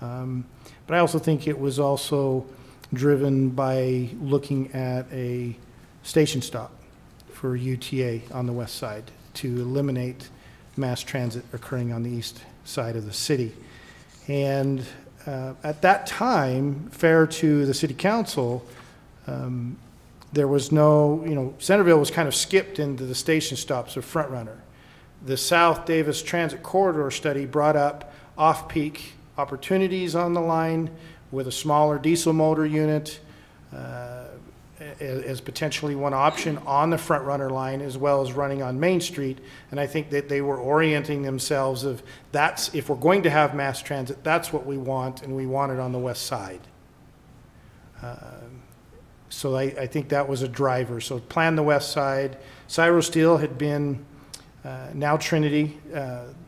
but I also think it was also driven by looking at a station stop for UTA on the west side to eliminate mass transit occurring on the east side of the city. And at that time, fair to the city council, there was no, Centerville was kind of skipped into the station stops of front runner. The South Davis Transit Corridor study brought up off-peak opportunities on the line with a smaller diesel motor unit as potentially one option on the front runner line, as well as running on Main Street. And I think that they were orienting themselves of that's, if we're going to have mass transit, that's what we want, and we want it on the west side. So I think that was a driver. So plan the west side. Cyro Steel had been now Trinity.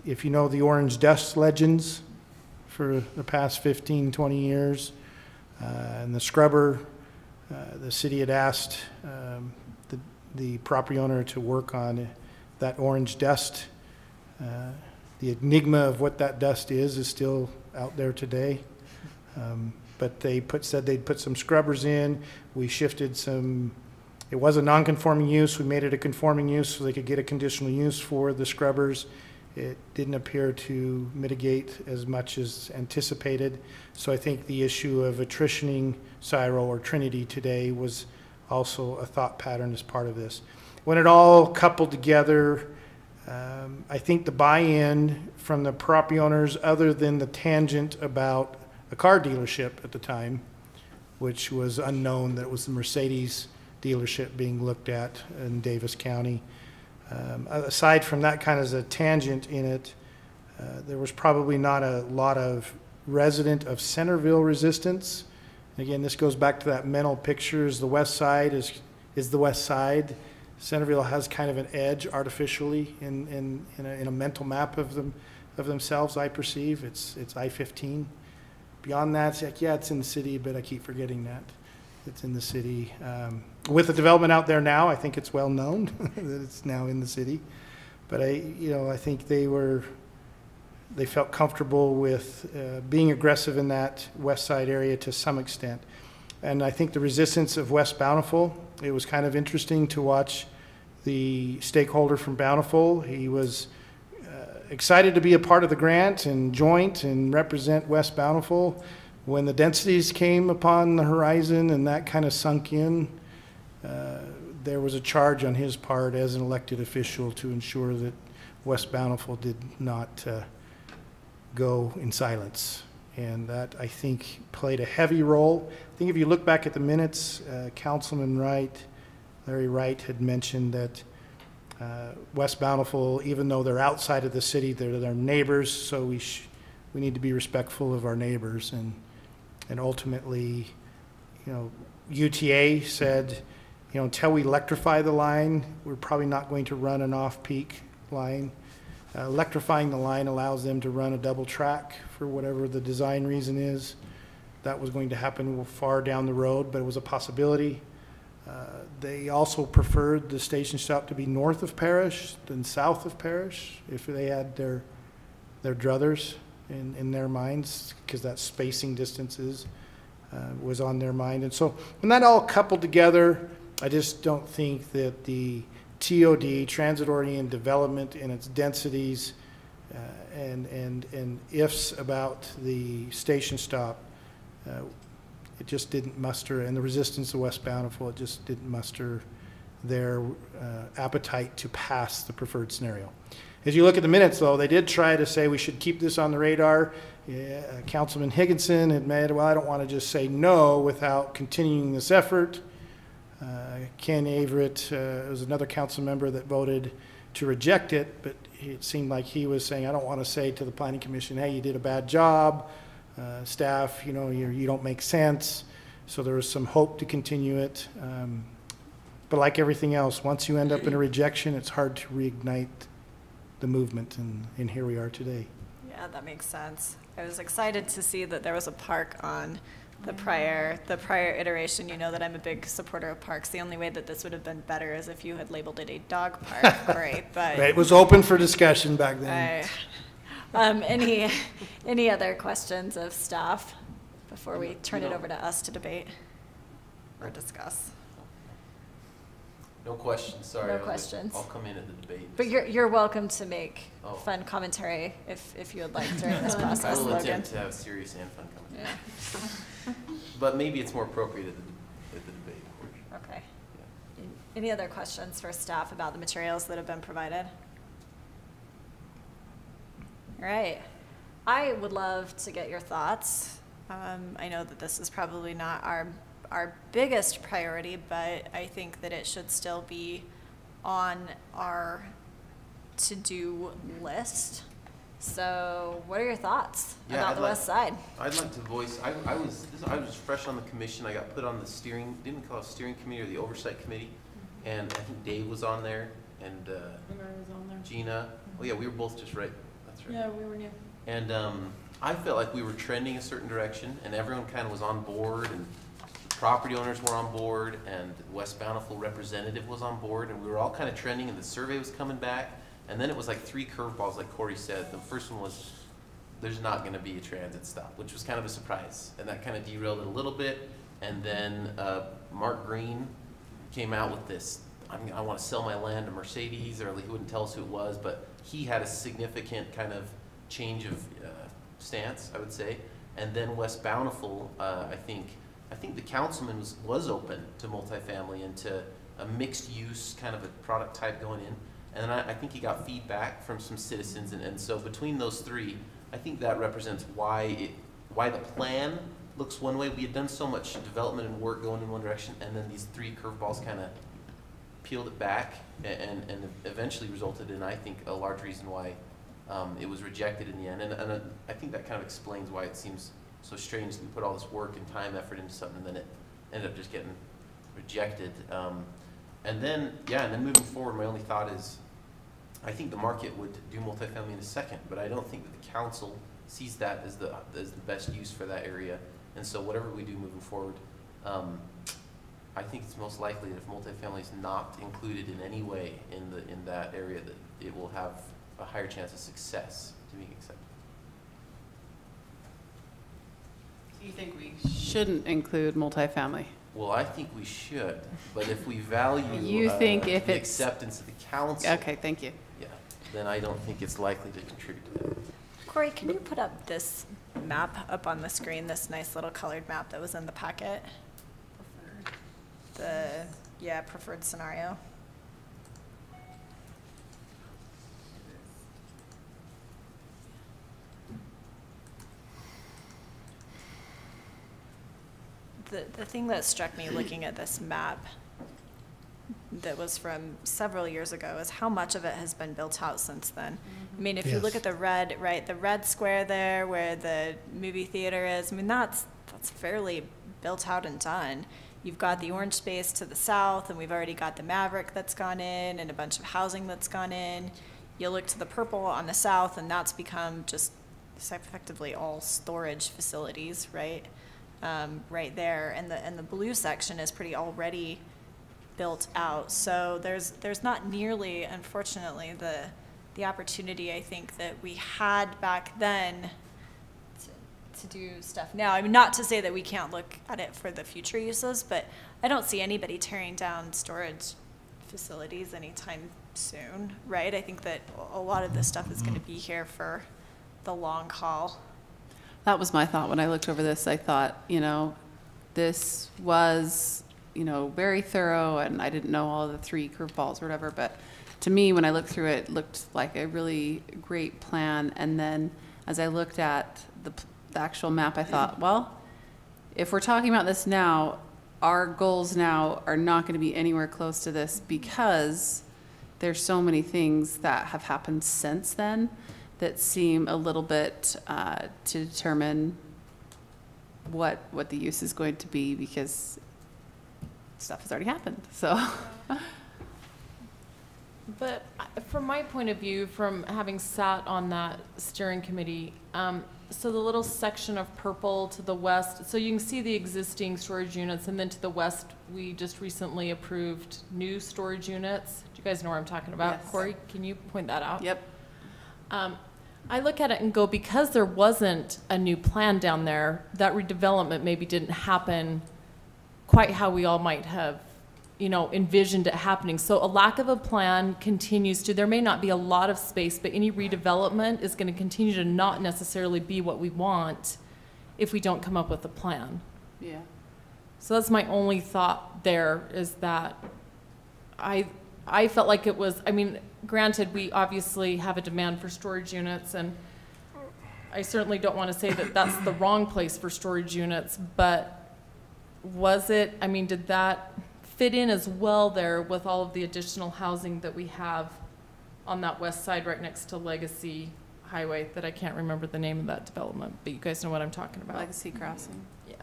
If you know the orange dust legends for the past 15, 20 years, and the scrubber, the city had asked the property owner to work on that orange dust. The enigma of what that dust is still out there today. But they said they'd put some scrubbers in. We shifted some, it was a non-conforming use. We made it a conforming use so they could get a conditional use for the scrubbers. It didn't appear to mitigate as much as anticipated. So I think the issue of attritioning Cyro or Trinity today was also a thought pattern as part of this. When it all coupled together, I think the buy-in from the property owners, other than the tangent about a car dealership at the time, which was unknown that it was the Mercedes dealership being looked at in Davis County. Aside from that kind of as a tangent in it, there was probably not a lot of resident of Centerville resistance. Again, this goes back to that mental pictures. The west side is the west side. Centerville has kind of an edge artificially in a mental map of themselves, I perceive. It's I-15. Beyond that, it's like, yeah, it's in the city, but I keep forgetting that. It's in the city. With the development out there now, I think it's well known that it's now in the city. But I think they felt comfortable with being aggressive in that west side area to some extent. And I think the resistance of West Bountiful, it was kind of interesting to watch the stakeholder from Bountiful. He was excited to be a part of the grant and joint and represent West Bountiful. When the densities came upon the horizon and that kind of sunk in, there was a charge on his part as an elected official to ensure that West Bountiful did not go in silence. And that, I think, played a heavy role. I think if you look back at the minutes, Councilman Wright, Larry Wright, had mentioned that West Bountiful, even though they're outside of the city, they're their neighbors, so we need to be respectful of our neighbors. And ultimately, UTA said, until we electrify the line, we're probably not going to run an off-peak line. Electrifying the line allows them to run a double track for whatever the design reason is. That was going to happen far down the road, but it was a possibility. They also preferred the station stop to be north of Parish than south of Parish if they had their druthers in their minds, because that spacing distances was on their mind. And so when that all coupled together, I just don't think that the TOD, transit-oriented development, and its densities and ifs about the station stop, it just didn't muster, and the resistance of West Bountiful, it just didn't muster their appetite to pass the preferred scenario. As you look at the minutes, though, they did try to say we should keep this on the radar. Councilman Higginson had made, well, I don't want to just say no without continuing this effort. Ken Averett was another council member that voted to reject it, but it seemed like he was saying, I don't want to say to the Planning Commission, hey, you did a bad job, staff, you know, you don't make sense. So there was some hope to continue it. But like everything else, once you end up in a rejection, it's hard to reignite the movement, and here we are today. Yeah, that makes sense. I was excited to see that there was a park on the prior iteration. You know that I'm a big supporter of parks. The only way that this would have been better is if you had labeled it a dog park. Great, but It was open for discussion back then. Any other questions of staff before we turn it over to us to debate or discuss? No questions, sorry. No questions. I'll come in at the debate. But you're welcome to make Oh. fun commentary if you would like during this process, I will Logan. attempt to have serious and fun commentary. Yeah. But maybe it's more appropriate at the debate portion. Okay. Yeah. Any other questions for staff about the materials that have been provided? All right. I would love to get your thoughts. I know that this is probably not our biggest priority, but I think that it should still be on our to-do list. So what are your thoughts about the West Side? I'd like to voice, I was fresh on the commission. I got put on the didn't we call it steering committee or the oversight committee? And I think Dave was on there and And I was on there. Gina. Oh yeah, we were both just right. That's right. Yeah, we were new. And I felt like we were trending a certain direction, and everyone kind of was on board, and the property owners were on board, and the West Bountiful representative was on board, and we were all kind of trending, and the survey was coming back. And then it was like 3 curveballs, like Corey said. The first one was, there's not going to be a transit stop, which was kind of a surprise, and that kind of derailed it a little bit. And then Mark Green came out with this, I want to sell my land to Mercedes, or he wouldn't tell us who it was, but he had a significant kind of change of stance, I would say. And then West Bountiful, I think the councilman was open to multifamily and to a mixed use kind of a product type going in. And then I think he got feedback from some citizens, and so between those 3, I think that represents why the plan looks one way. We had done so much development and work going in one direction, and then these 3 curveballs kind of peeled it back and eventually resulted in, I think, a large reason why it was rejected in the end. And I think that kind of explains why it seems so strange that we put all this work and time, effort into something, and then it ended up just getting rejected. And then moving forward, my only thought is, I think the market would do multifamily in a second, but I don't think that the council sees that as the best use for that area. And so whatever we do moving forward, I think it's most likely that if multifamily is not included in any way in that area, that it will have a higher chance of success to being accepted. Do you think we shouldn't include multifamily? Well, I think we should, but if we value if the it's acceptance of the council, okay, thank you. yeah, then I don't think it's likely to contribute to that. Corey, can you put up this map up on the screen, this nice little colored map that was in the packet? Preferred scenario. The thing that struck me looking at this map that was from several years ago is how much of it has been built out since then. I mean, if you look Yes. at the red square there where the movie theater is, I mean, that's fairly built out and done. You've got the orange space to the south, and we've already got the Maverick that's gone in and a bunch of housing that's gone in. You look to the purple on the south, and that's become just effectively all storage facilities, right? Right there, and the blue section is pretty already built out. So there's not nearly, unfortunately, the opportunity I think that we had back then to do stuff now. I mean, not to say that we can't look at it for the future uses, but I don't see anybody tearing down storage facilities anytime soon, right? I think that a lot of this stuff is going to be here for the long haul. That was my thought when I looked over this. I thought, this was, very thorough, and I didn't know all the 3 curveballs or whatever, but to me, when I looked through it, it looked like a really great plan. And then as I looked at the actual map, I thought, well, if we're talking about this now, our goals now are not going to be anywhere close to this because there's so many things that have happened since then that seem a little bit to determine what the use is going to be, because stuff has already happened. So, But from my point of view, from having sat on that steering committee, so the little section of purple to the west, so you can see the existing storage units, and then to the west, we just recently approved new storage units. Do you guys know what I'm talking about? Yes. Corey, can you point that out? yep. I look at it and go, because there wasn't a new plan down there, that redevelopment maybe didn't happen quite how we all might have, envisioned it happening. So a lack of a plan continues to, there may not be a lot of space, but any redevelopment is going to continue to not necessarily be what we want if we don't come up with a plan. Yeah. So that's my only thought there, is that I felt like it was, granted, we obviously have a demand for storage units, and I certainly don't want to say that that's the wrong place for storage units, but was it, did that fit in as well there with all of the additional housing that we have on that west side right next to Legacy Highway, that I can't remember the name of that development, but you guys know what I'm talking about. Legacy Crossing. Yeah.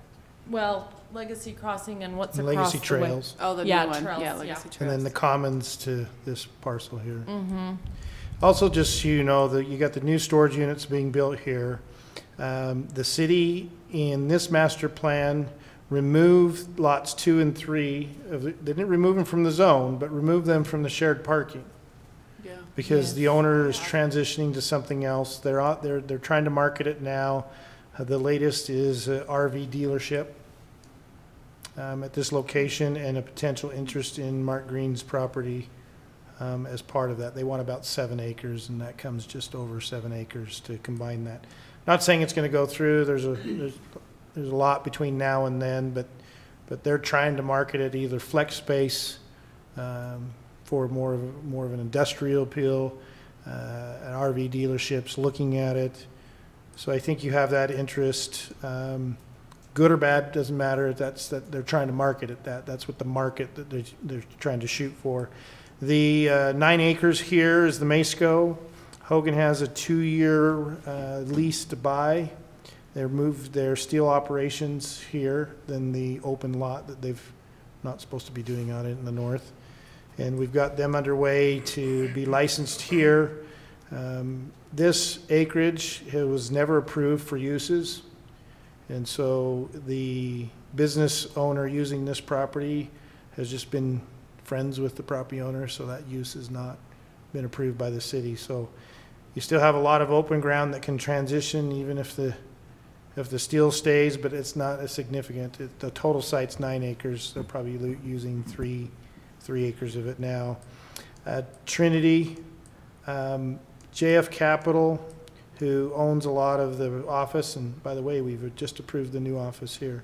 Well, Legacy Crossing and what's across Legacy the way? Trails, Oh, the Yeah, new one. trails, Yeah, yeah. Legacy Trails. and then the commons to this parcel here. Mm-hmm. Also, just so you know, that you got the new storage units being built here. The city in this master plan removed lots 2 and 3. They didn't remove them from the zone, but removed them from the shared parking, Yeah. because Yes. the owner is transitioning to something else. They're trying to market it now. The latest is a RV dealership at this location, and a potential interest in Mark Green's property as part of that. They want about 7 acres, and that comes just over 7 acres to combine that. Not saying it's going to go through. There's a lot between now and then, but they're trying to market it either flex space for more of an industrial appeal, an RV dealerships looking at it. So I think you have that interest. Good or bad, doesn't matter. That they're trying to market it. That's what the market that they're trying to shoot for. The 9 acres here is the Masco. Hogan has a 2-year lease to buy. They moved their steel operations here than the open lot that they've not supposed to be doing out in the north. And we've got them underway to be licensed here. This acreage was never approved for uses. And so the business owner using this property has just been friends with the property owner, so that use has not been approved by the city. So you still have a lot of open ground that can transition even if the steel stays, but it's not as significant. The total site's 9 acres. They're probably using 3 acres of it now. Trinity, JF Capital, who owns a lot of the office, and by the way, we've just approved the new office here.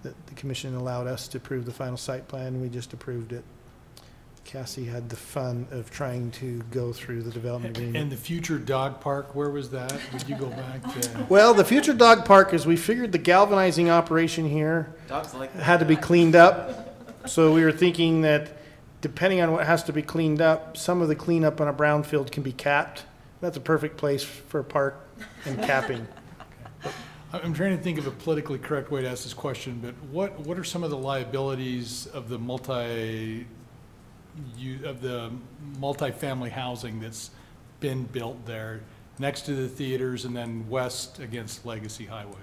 The commission allowed us to approve the final site plan. We just approved it. Cassie had the fun of trying to go through the development agreement. And the future dog park, where was that? Would you go back to? Well, the future dog park is, we figured the galvanizing operation here Dogs like had to be cleaned up. So we were thinking that depending on what has to be cleaned up, some of the cleanup on a brownfield can be capped. That's a perfect place for a park and capping. I'm trying to think of a politically correct way to ask this question, but what are some of the liabilities of the multifamily housing that's been built there next to the theaters and then west against Legacy Highway?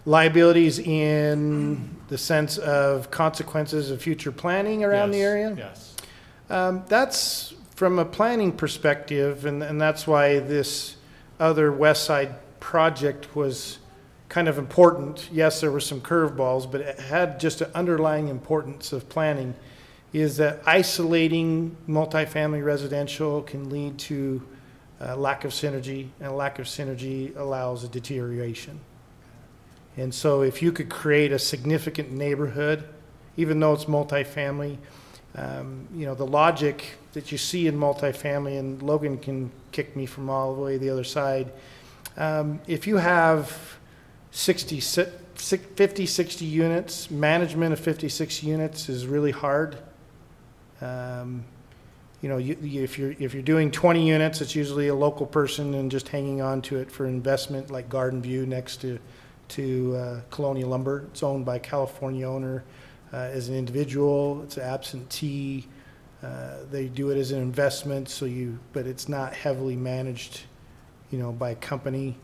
Liabilities in the sense of consequences of future planning around the Yes, area? Yes. That's from a planning perspective, and that's why this other west side project was kind of important. Yes, there were some curveballs, but it had just an underlying importance of planning, is that isolating multifamily residential can lead to a lack of synergy, and a lack of synergy allows a deterioration. And so if you could create a significant neighborhood, even though it's multifamily, the logic that you see in multifamily, and Logan can kick me from all the way the other side, If you have 50, 60 units, management of 56 units is really hard. You know, if you're doing 20 units, it's usually a local person and just hanging on to it for investment, like Garden View next to Colonial Lumber. It's owned by a California owner as an individual. It's absentee. They do it as an investment, but it's not heavily managed, you know, by a company.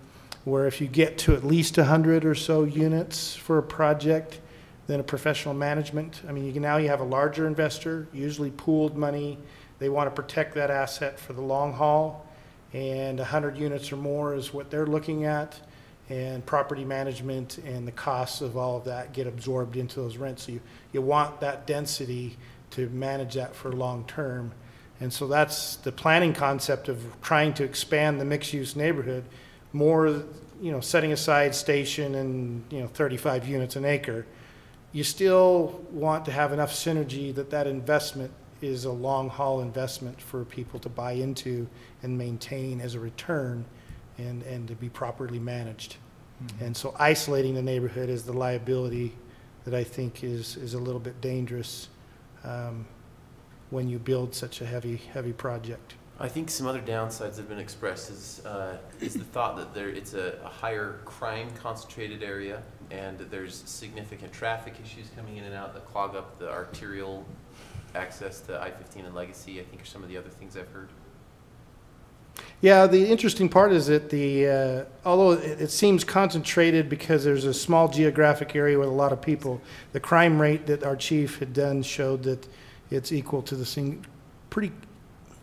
Where if you get to at least 100 or so units for a project, then a professional management. I mean, now you have a larger investor, usually pooled money. They want to protect that asset for the long haul, and 100 units or more is what they're looking at, and property management and the costs of all of that get absorbed into those rents. So you want that density to manage that for long term. And so that's the planning concept of trying to expand the mixed-use neighborhood, more, you know, setting aside station and, you know, 35 units an acre. You still want to have enough synergy that investment is a long-haul investment for people to buy into and maintain as a return, and to be properly managed. Mm-hmm. And so isolating the neighborhood is the liability that I think is a little bit dangerous when you build such a heavy project. I think some other downsides that have been expressed is the thought that it's a higher crime concentrated area, and that there's significant traffic issues coming in and out that clog up the arterial access to I-15 and Legacy, I think, are some of the other things I've heard. Yeah, the interesting part is that although it seems concentrated because there's a small geographic area with a lot of people, the crime rate that our chief had done showed that it's equal to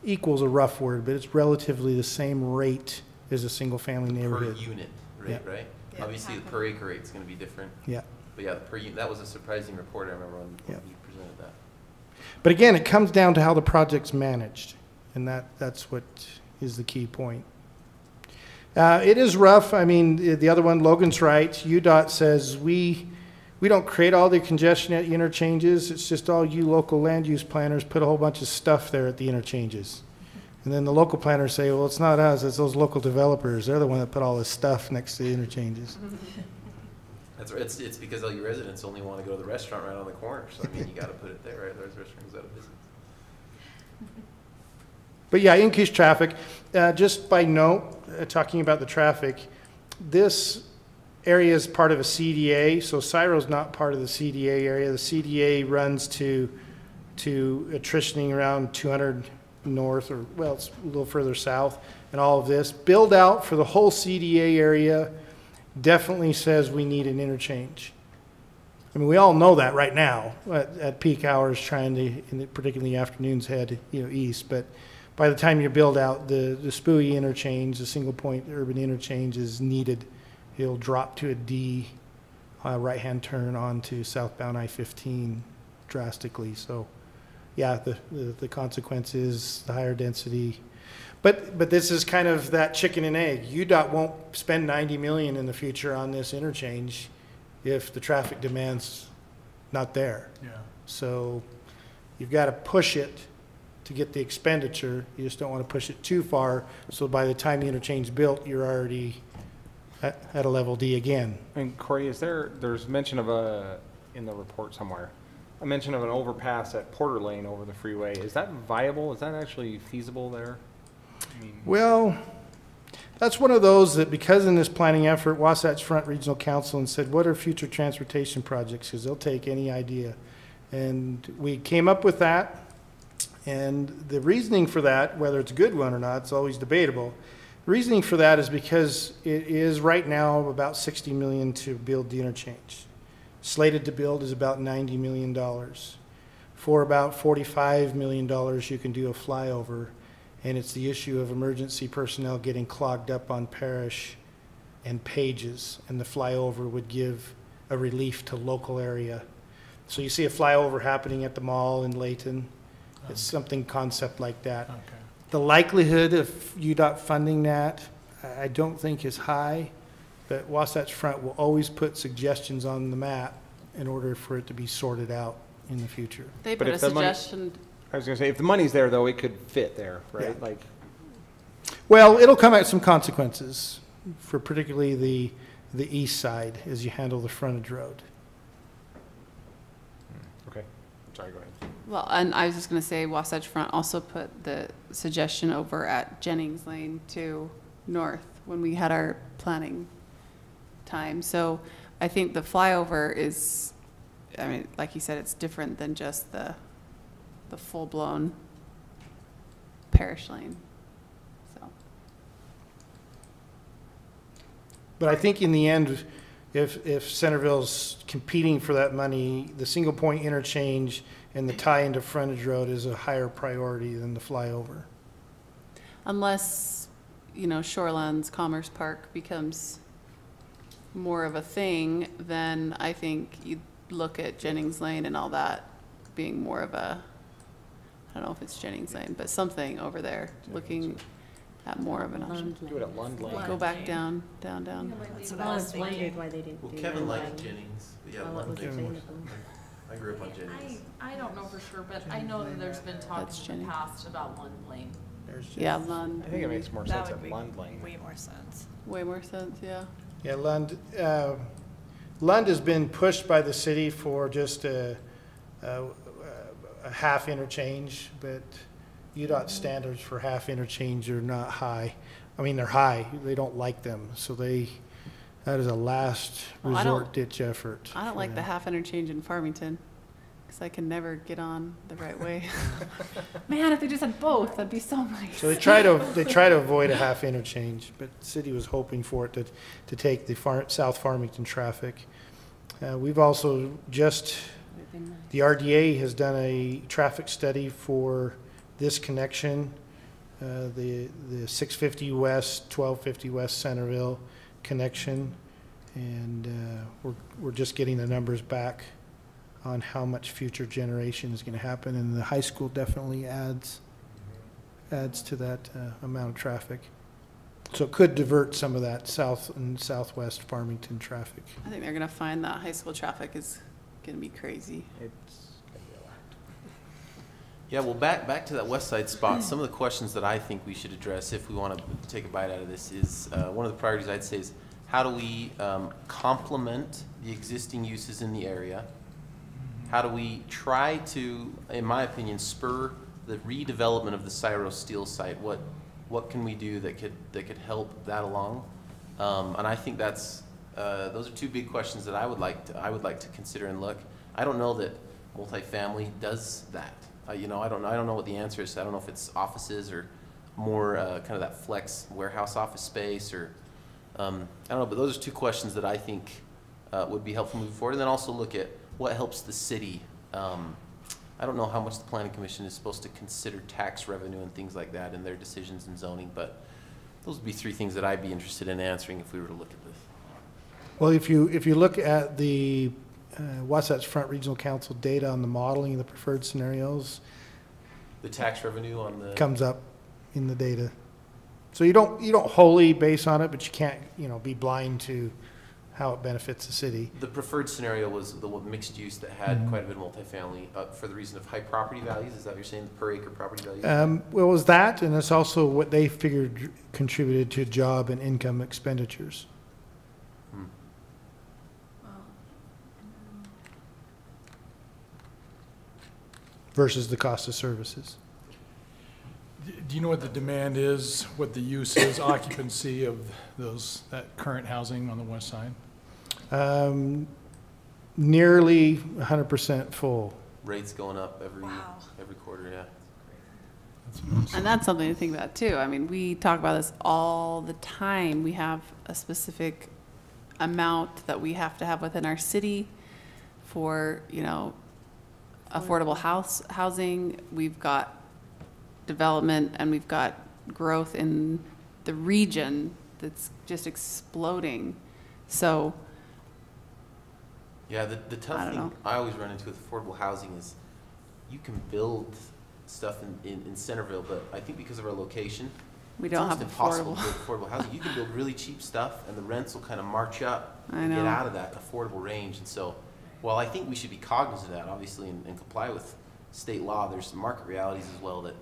equal's a rough word, but it's relatively the same rate as a single family neighborhood. Per unit rate, yeah. Right? Yeah. Obviously the per acre rate is going to be different. Yeah. But yeah, the per unit, that was a surprising report I remember when you presented that. But again, it comes down to how the project's managed, and that's what is the key point. It is rough. I mean, the other one, Logan's right. UDOT says we don't create all the congestion at interchanges. It's just all you local land use planners put a whole bunch of stuff there at the interchanges. And then the local planners say, well, it's not us, it's those local developers. They're the one that put all this stuff next to the interchanges. That's right. It's because all your residents only want to go to the restaurant right on the corner. So, I mean, you got to put it there, right? There's restaurants out of business. But yeah, increased traffic. Just by note, talking about the traffic, this area is part of a CDA, so Cyro's not part of the CDA area. The CDA runs to attritioning around 200 north, or well, it's a little further south, and all of this. Build out for the whole CDA area definitely says we need an interchange. I mean, we all know that right now at peak hours, trying to, particularly in the afternoons, head east. But by the time you build out the Spooey interchange, the single point urban interchange is needed. It'll drop to a D right-hand turn onto southbound I-15 drastically. So, yeah, the consequence is the higher density. But this is kind of that chicken and egg. UDOT won't spend $90 million in the future on this interchange if the traffic demand's not there. Yeah. So you've got to push it to get the expenditure. You just don't want to push it too far. So by the time the interchange is built, you're already at a level D again. And Corey, there's mention of in the report somewhere, a mention of an overpass at Porter Lane over the freeway. Is that viable? Is that actually feasible there? I mean, well, that's one of those that, because in this planning effort, Wasatch Front Regional Council and said, what are future transportation projects? Because they'll take any idea. And we came up with that. And the reasoning for that, whether it's a good one or not, it's always debatable. The reasoning for that is because it is right now about $60 million to build the interchange. Slated to build is about $90 million. For about $45 million, you can do a flyover. And it's the issue of emergency personnel getting clogged up on Parrish and Pages, and the flyover would give a relief to local area. So you see a flyover happening at the mall in Layton. It's something concept like that. Okay. The likelihood of UDOT funding that, I don't think is high, but Wasatch Front will always put suggestions on the map in order for it to be sorted out in the future. They put a suggestion. I was going to say, if the money's there, though, it could fit there, right? Yeah. Like, well, it'll come at some consequences. for particularly the east side as you handle the frontage road. Okay, sorry, go ahead. Well, and I was just going to say Wasatch Front also put the suggestion over at Jennings Lane to north when we had our planning time. So I think the flyover is, I mean, like you said, it's different than just the full-blown parish lane. So. But I think in the end, if Centerville's competing for that money, the single point interchange and the tie into frontage road is a higher priority than the flyover. Unless, you know, Shorelands Commerce Park becomes more of a thing, then I think you look at Jennings Lane and all that being more of a, I don't know if it's Jennings Lane, but something over there, looking at more of an option. Do it at Lund Lane. Go back down. That's what I I was was thinking. wondered why they didn't Well, do Kevin Lund liked Lane. Jennings, but yeah, All it Lund was Lane. available. I grew up on Jennings. I don't know for sure, but I know that there's been talk That's in Jenny. the past about Lund Lane. Yeah, Lund. I think it makes more That sense would at be Lund Lane. way more sense. Way more sense, yeah. Yeah, Lund has been pushed by the city for just a half interchange, but UDOT standards for half interchange are not high. I mean, they're high. They don't like them, so that is a last Well, I resort don't- ditch effort. I don't for like the them. half interchange in Farmington because I can never get on the right way. Man, if they just had both, that'd be so nice. So they try to avoid a half interchange, but the city was hoping for it to take the South Farmington traffic. We've also just, Would've been nice. the RDA has done a traffic study for this connection, the 650 West, 1250 West Centerville connection, and we're just getting the numbers back on how much future generation is going to happen, and the high school definitely adds to that amount of traffic. So it could divert some of that south and southwest Farmington traffic. I think they're going to find that high school traffic is going to be crazy. It's gonna be a lot. Yeah, well, back to that west side spot, some of the questions that I think we should address if we want to take a bite out of this is, one of the priorities I'd say is, how do we complement the existing uses in the area? How do we try to, in my opinion, spur the redevelopment of the Syro Steel site? What can we do that could help that along? And I think that's those are two big questions that I would like to consider and look. I don't know that multifamily does that. You know, I don't know what the answer is. I don't know if it's offices or more kind of that flex warehouse office space, or I don't know. But those are two questions that I think would be helpful moving forward. And then also look at what helps the city. I don't know how much the Planning Commission is supposed to consider tax revenue and things like that in their decisions in zoning, but those would be three things that I'd be interested in answering if we were to look at this. Well, if you look at the Wasatch Front Regional Council data on the modeling of the preferred scenarios, The tax revenue on the comes up in the data. So you don't wholly base on it, but you can't, be blind to how it benefits the city. The preferred scenario was the mixed use that had quite a bit of multifamily for the reason of high property values. Is that what you're saying, per acre property values? Well, it was that, and it's also what they figured contributed to job and income expenditures. Hmm. Versus the cost of services. Do you know what the demand is, what the use is, occupancy of that current housing on the west side? Nearly 100% full. Rates going up every quarter, yeah. And that's something to think about too. I mean, we talk about this all the time. We have a specific amount that we have to have within our city for, affordable housing. We've got development and we've got growth in the region that's just exploding. So Yeah, the tough thing I always run into with affordable housing is you can build stuff in Centerville, but I think because of our location, we it's don't have almost impossible affordable. to build affordable housing. You can build really cheap stuff and the rents will kind of march up I and get know. out of that affordable range. And so while I think we should be cognizant of that, obviously, and comply with state law, there's some market realities as well that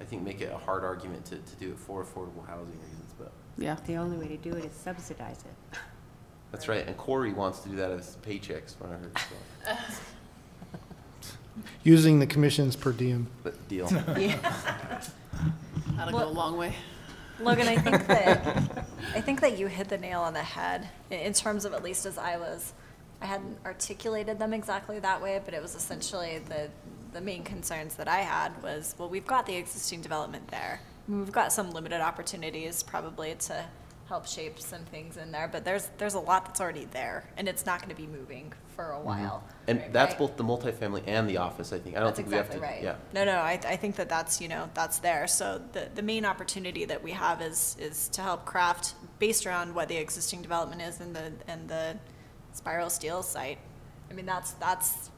I think make it a hard argument to do it for affordable housing reasons. But Yeah. The only way to do it is subsidize it. That's right, and Corey wants to do that as paychecks, when I heard, so, Using the commissions per diem. but deal. That'll go a long way. Logan, I think that you hit the nail on the head in terms of, at least as I hadn't articulated them exactly that way, but it was essentially the main concerns that I had was, well, we've got the existing development there. We've got some limited opportunities probably to help shape some things in there, but there's a lot that's already there, and it's not going to be moving for a while. And right? that's both the multifamily and the office, I think. I don't That's think we have exactly to, right. yeah. No, I think that's, that's there. So the main opportunity that we have is to help craft based around what the existing development is and the spiral steel site. I mean, that's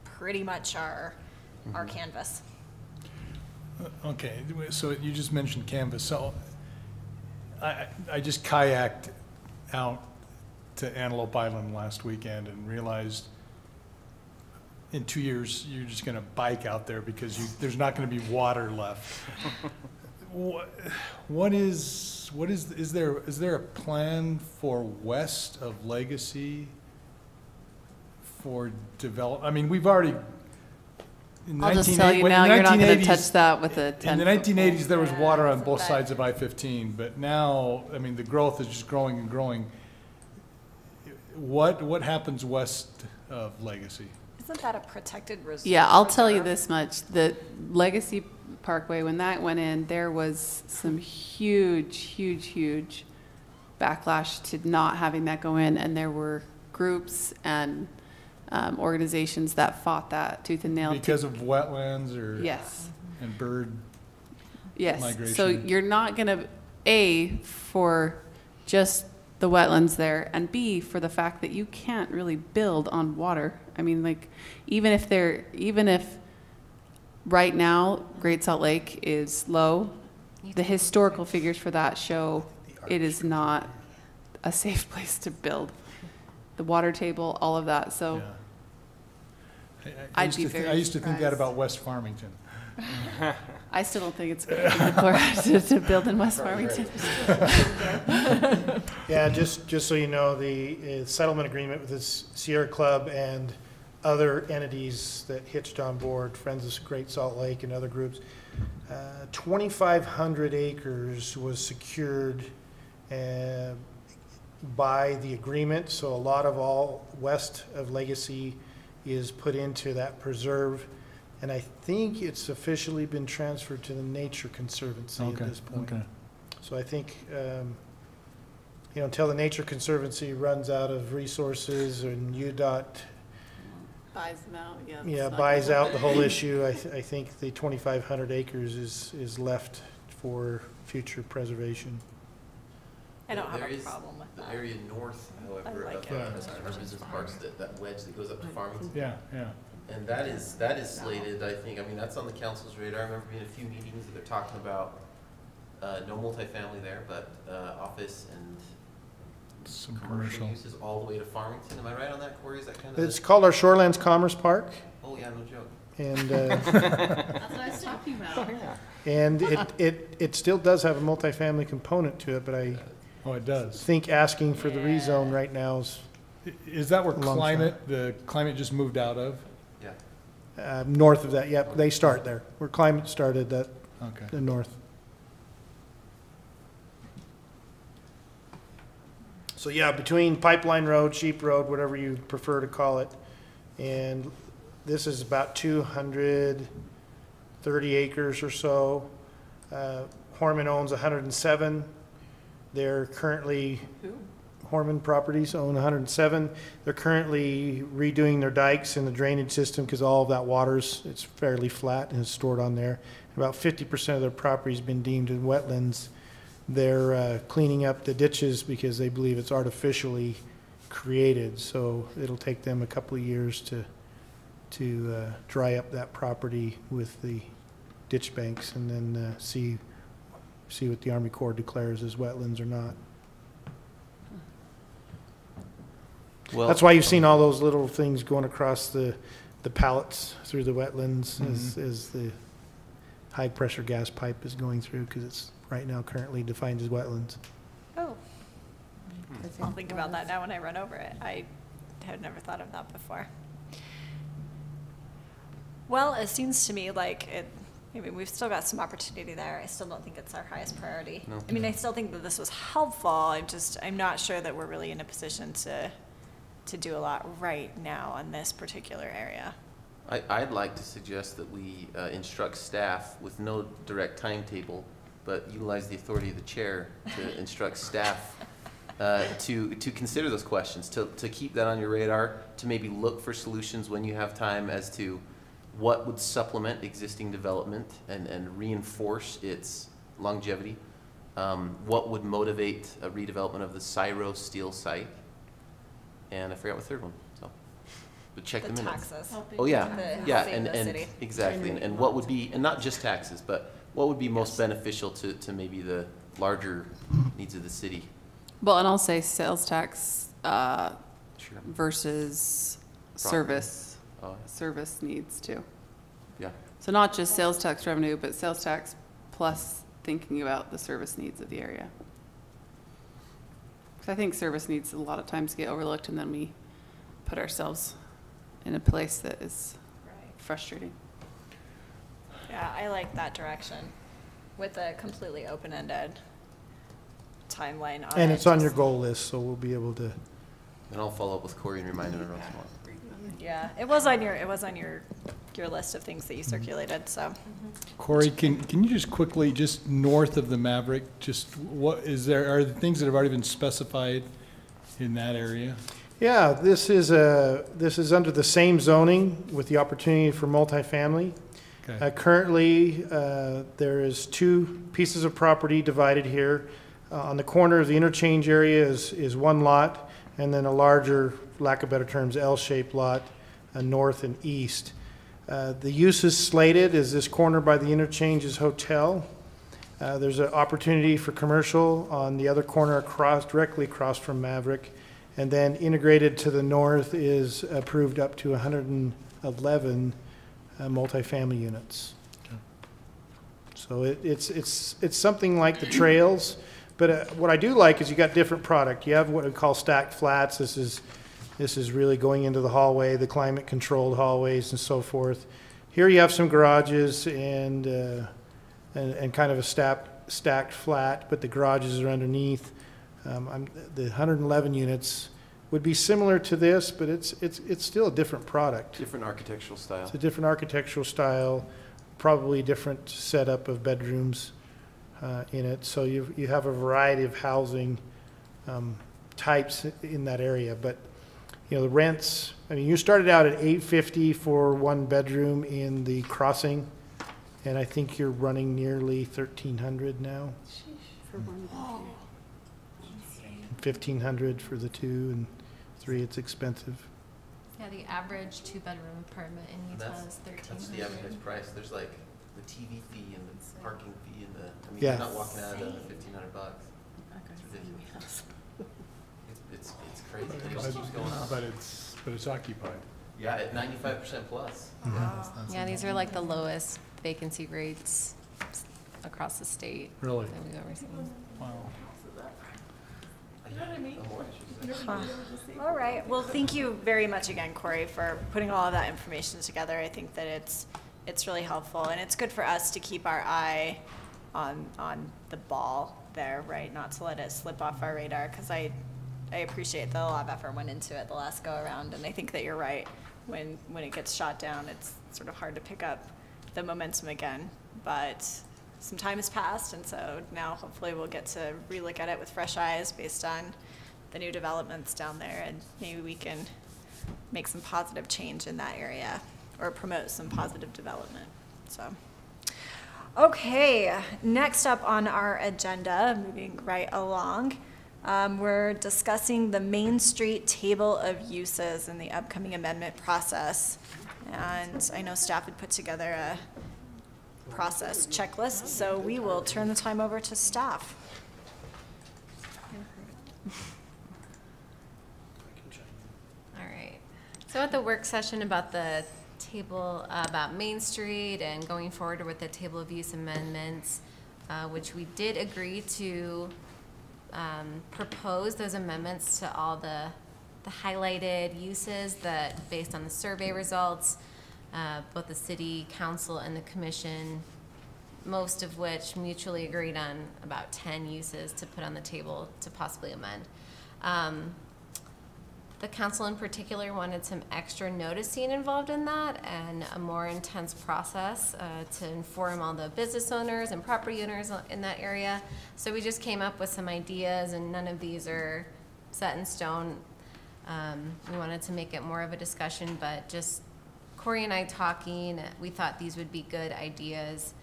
pretty much our canvas. Okay, so you just mentioned canvas, so I just kayaked out to Antelope Island last weekend and realized in 2 years, you're just gonna bike out there because there's not gonna be water left. Is there a plan for west of Legacy for I mean, we've already, in I'll just tell you now, you're not going to touch that with a 10-foot in the 1980s, there was Yeah, water on so both that- sides of I-15, but now, I mean, the growth is just growing and growing. What happens west of Legacy? Isn't that a protected reserve? Yeah, I'll tell you this much. The Legacy Parkway, when that went in, there was some huge backlash to not having that go in, and there were groups and organizations that fought that tooth and nail. Because of wetlands or? Yes. And bird Yes. migration? So you're not going to, A, for just the wetlands there, and B, for the fact that you can't really build on water. I mean, like, even if right now Great Salt Lake is low, the historical figures for that show it is not a safe place to build. The water table, all of that, so. Yeah. I'd be very I used to think that surprised. about West Farmington. I still don't think it's good to build in West Farmington. Yeah, just so you know, the settlement agreement with the Sierra Club and other entities that hitched on board, Friends of Great Salt Lake and other groups, 2,500 acres was secured by the agreement. So a lot of all west of Legacy is put into that preserve. And I think it's officially been transferred to the Nature Conservancy at this point. Okay. So I think, until the Nature Conservancy runs out of resources and UDOT, Buys them out, yeah. buys out the whole issue, I think the 2,500 acres is left for future preservation. I don't have There a is problem with the that. area north, however, I like of it. our business parks, that wedge that goes up to Farmington. Yeah, yeah. And that is slated, I think, I mean, that's on the council's radar. I remember being in a few meetings that they're talking about, no multifamily there, but, office and Some commercial commercial. uses all the way to Farmington. Am I right on that, Corey? Is that kind of? It's called our Shorelands Commerce Park, Oh, yeah, no joke. and, That's what I was talking about. and it still does have a multifamily component to it, but I Oh, it does. think asking for the rezone right now is Is that where Long shot. the climate just moved out of? Yeah. north of that. Yep, they start there. Where Climate started, that Okay. the north. So yeah, between Pipeline Road, Sheep Road, whatever you prefer to call it, and this is about 230 acres or so. Horman owns 107. They're currently, Horman Properties own 107. They're currently redoing their dikes and the drainage system because all of that it's fairly flat and is stored on there. About 50% of their property's been deemed in wetlands. They're cleaning up the ditches because they believe it's artificially created. So it'll take them a couple of years to dry up that property with the ditch banks and then see what the Army Corps declares as wetlands or not. Well, That's why you've seen all those little things going across the pallets through the wetlands as the high-pressure gas pipe is going through, because it's right now currently defined as wetlands. Oh, I'll think about that now when I run over it. I had never thought of that before. Well, it seems to me like I mean, we've still got some opportunity there. I still don't think it's our highest priority. No. I mean, I still think that this was helpful. I'm not sure that we're really in a position to do a lot right now on this particular area. I'd like to suggest that we instruct staff with no direct timetable, but utilize the authority of the chair to instruct staff to consider those questions, to keep that on your radar, to maybe look for solutions when you have time as to what would supplement existing development and reinforce its longevity, what would motivate a redevelopment of the Syro steel site, and I forgot what third one, so. But check the minutes. Taxes. Oh, yeah, The yeah, helping the city. exactly, and what would be, and not just taxes, but what would be most beneficial to maybe the larger needs of the city? Well, and I'll say sales tax Sure. versus Property. service, Oh, service needs too. yeah, So not just sales tax revenue, but sales tax plus thinking about the service needs of the area. Because I think service needs a lot of times get overlooked, and then we put ourselves in a place that is frustrating. Yeah, I like that direction with a completely open-ended timeline on it. And it's on your Just- goal list, so we'll be able to. and I'll follow up with Corey and remind him every once in a while. Yeah, it was on your list of things that you circulated, so. Corey, can you just quickly, just north of the Maverick, just what is there, are the things that have already been specified in that area? Yeah, this is under the same zoning with the opportunity for multifamily. Okay. Currently, there is 2 pieces of property divided here. On the corner of the interchange area is 1 lot, and then a larger, lack of better terms, L-shaped lot, north and east. The uses slated is this corner by the interchange is hotel. There's an opportunity for commercial on the other corner directly across from Maverick. And then integrated to the north is approved up to 111 multifamily units. Okay. So it's something like the trails, but what I do like is you got different product. You have what we call stacked flats. This is really going into the hallway, the climate controlled hallways and so forth. Here you have some garages and kind of a stacked flat, but the garages are underneath. The 111 units would be similar to this, but it's still a different product. Different architectural style. It's a different architectural style, probably different setup of bedrooms in it. So you have a variety of housing types in that area. But you know, the rents, I mean, you started out at $850 for 1 bedroom in the crossing, and I think you're running nearly $1,300 now. For one bedroom. 1,500 for the 2 and 3. It's expensive. Yeah, the average 2-bedroom apartment in And Utah is that's the advertised price. There's like the TV fee and the parking fee and I mean, Yeah. you're not walking out of it with $1,500. It's ridiculous. It's crazy. It just keeps going up. But it's occupied. Yeah, at 95% plus. Yeah, these are like the lowest vacancy rates across the state Really? that we've ever seen. Wow. All right. Well, thank you very much again, Corey, for putting all of that information together. I think that it's really helpful, and it's good for us to keep our eye on the ball there, right? Not to let it slip off our radar, because I appreciate that a lot of effort went into it the last go around, and I think that you're right. When it gets shot down, it's sort of hard to pick up the momentum again. But some time has passed, and so now hopefully we'll get to relook at it with fresh eyes based on the new developments down there, and maybe we can make some positive change in that area or promote some positive development. So, okay, next up on our agenda, moving right along, we're discussing the Main Street table of uses in the upcoming amendment process. And I know staff had put together a process checklist, so we will turn the time over to staff. All right. So at the work session about the table, about Main Street and going forward with the table of use amendments, which we did agree to propose those amendments to all the highlighted uses that, based on the survey results, both the city council and the commission, most of which mutually agreed on about 10 uses to put on the table to possibly amend. The council in particular wanted some extra noticing involved in that and a more intense process to inform all the business owners and property owners in that area. So we just came up with some ideas, and none of these are set in stone. We wanted to make it more of a discussion, but just Corey and I talking, we thought these would be good ideas.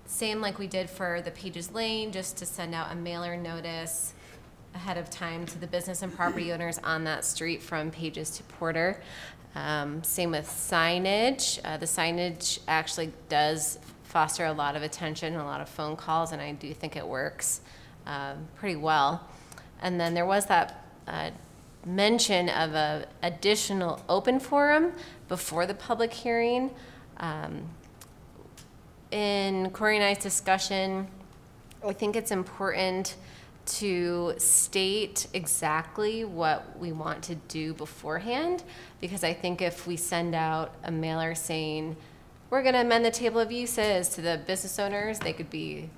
Same like we did for the Pages Lane, just to send out a mailer notice ahead of time to the business and property owners on that street from Pages to Porter. Same with signage. The signage actually does foster a lot of attention, a lot of phone calls, and I do think it works pretty well. And then there was that mention of an additional open forum before the public hearing. In Corey and I's discussion, I think it's important to state exactly what we want to do beforehand, because I think if we send out a mailer saying we're going to amend the table of uses to the business owners, they could be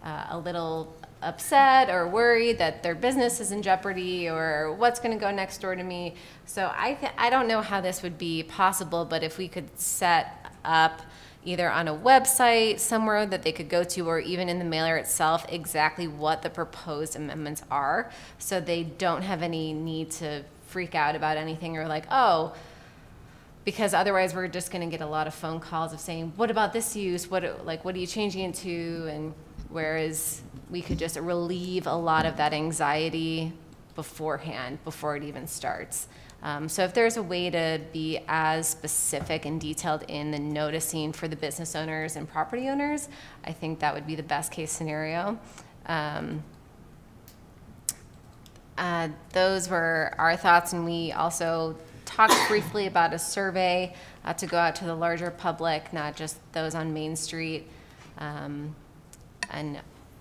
a little upset or worried that their business is in jeopardy or what's going to go next door to me. So I don't know how this would be possible, but if we could set up either on a website somewhere that they could go to, or even in the mailer itself, exactly what the proposed amendments are, so they don't have any need to freak out about anything or like, oh, because otherwise we're just going to get a lot of phone calls of saying, what about this use? What are you changing it to? And whereas we could just relieve a lot of that anxiety beforehand, before it even starts. So if there's a way to be as specific and detailed in the noticing for the business owners and property owners, I think that would be the best case scenario. Those were our thoughts, and we also talked briefly about a survey to go out to the larger public, not just those on Main Street. And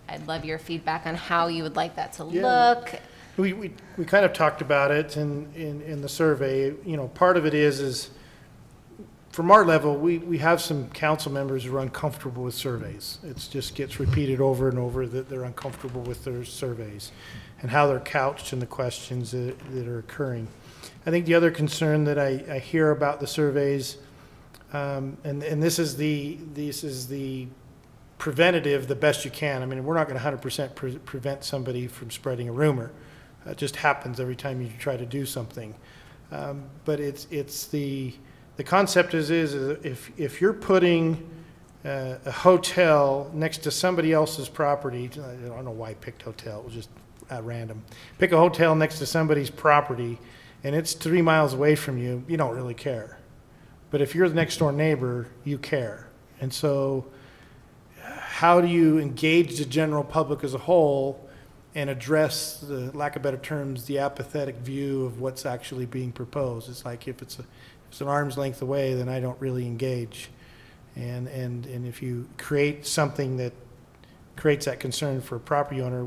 I'd love your feedback on how you would like that to look. We kind of talked about it in the survey. You know, part of it is from our level, we have some council members who are uncomfortable with surveys. It just gets repeated over and over that they're uncomfortable with their surveys and how they're couched and the questions that are occurring. I think the other concern that I hear about the surveys, and this is the preventative the best you can. I mean, we're not going to 100% prevent somebody from spreading a rumor. It just happens every time you try to do something. But it's the concept is if you're putting a hotel next to somebody else's property, I don't know why I picked hotel, it was just at random. Pick a hotel next to somebody's property and it's 3 miles away from you, you don't really care. But if you're the next door neighbor, you care. And so how do you engage the general public as a whole and address, the lack of better terms, the apathetic view of what's actually being proposed? It's like if it's an arm's length away, then I don't really engage. And if you create something that creates that concern for a property owner,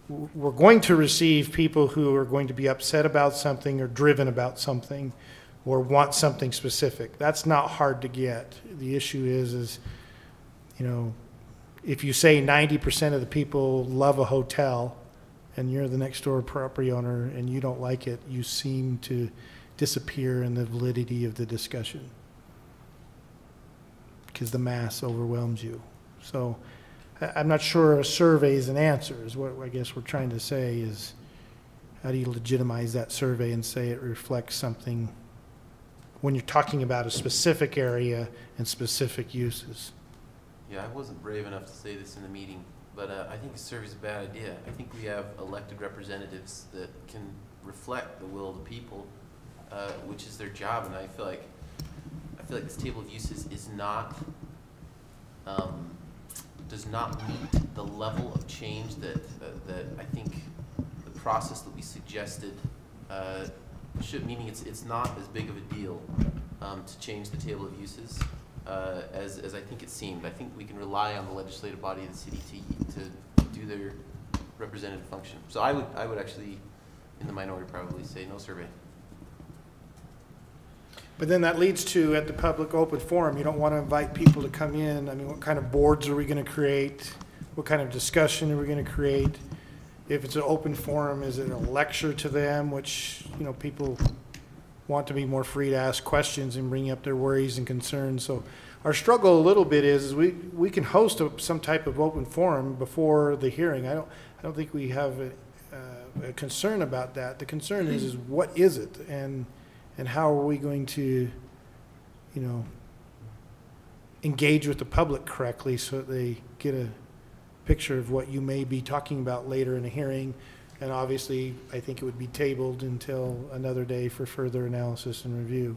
we're going to receive people who are going to be upset about something or driven about something or want something specific. That's not hard to get. The issue is you know, if you say 90% of the people love a hotel and you're the next door property owner and you don't like it, you seem to disappear in the validity of the discussion because the mass overwhelms you. So I'm not sure a survey is an answer, is what I guess we're trying to say is how do you legitimize that survey and say it reflects something when you're talking about a specific area and specific uses? Yeah, I wasn't brave enough to say this in the meeting, but I think a survey is a bad idea. I think we have elected representatives that can reflect the will of the people, which is their job, and I feel like this table of uses is not does not meet the level of change that I think the process that we suggested should. Meaning, it's not as big of a deal to change the table of uses. as I think it seemed. I think we can rely on the legislative body of the city to do their representative function. So I would actually, in the minority, probably say no survey. But then that leads to, at the public open forum, you don't want to invite people to come in. I mean, what kind of boards are we going to create? What kind of discussion are we going to create? If it's an open forum, is it a lecture to them, which, you know, people want to be more free to ask questions and bring up their worries and concerns. So our struggle a little bit is we can host some type of open forum before the hearing. I don't think we have a concern about that. The concern is what is it, and how are we going to, you know, engage with the public correctly so that they get a picture of what you may be talking about later in a hearing. And obviously, I think it would be tabled until another day for further analysis and review.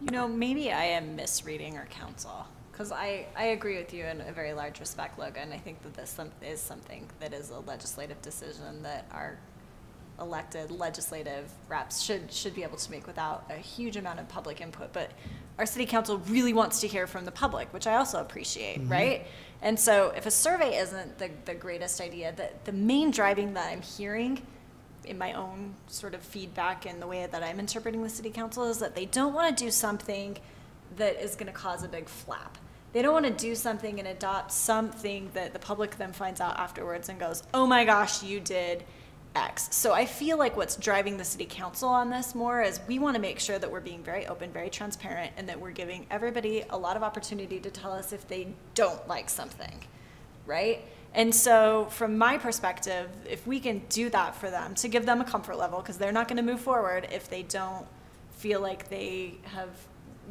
You know, maybe I am misreading our council, because I agree with you in a very large respect, Logan. I think that this is something that is a legislative decision that our elected legislative reps should be able to make without a huge amount of public input. But our city council really wants to hear from the public, which I also appreciate, right? And so if a survey isn't the greatest idea, the main driving that I'm hearing in my own sort of feedback and the way that I'm interpreting the city council is that they don't want to do something that is going to cause a big flap. They don't want to do something and adopt something that the public then finds out afterwards and goes, oh my gosh, you did X. So I feel like what's driving the city council on this more is we want to make sure that we're being very open, very transparent, and that we're giving everybody a lot of opportunity to tell us if they don't like something, right? And so from my perspective, if we can do that for them to give them a comfort level, because they're not going to move forward if they don't feel like they have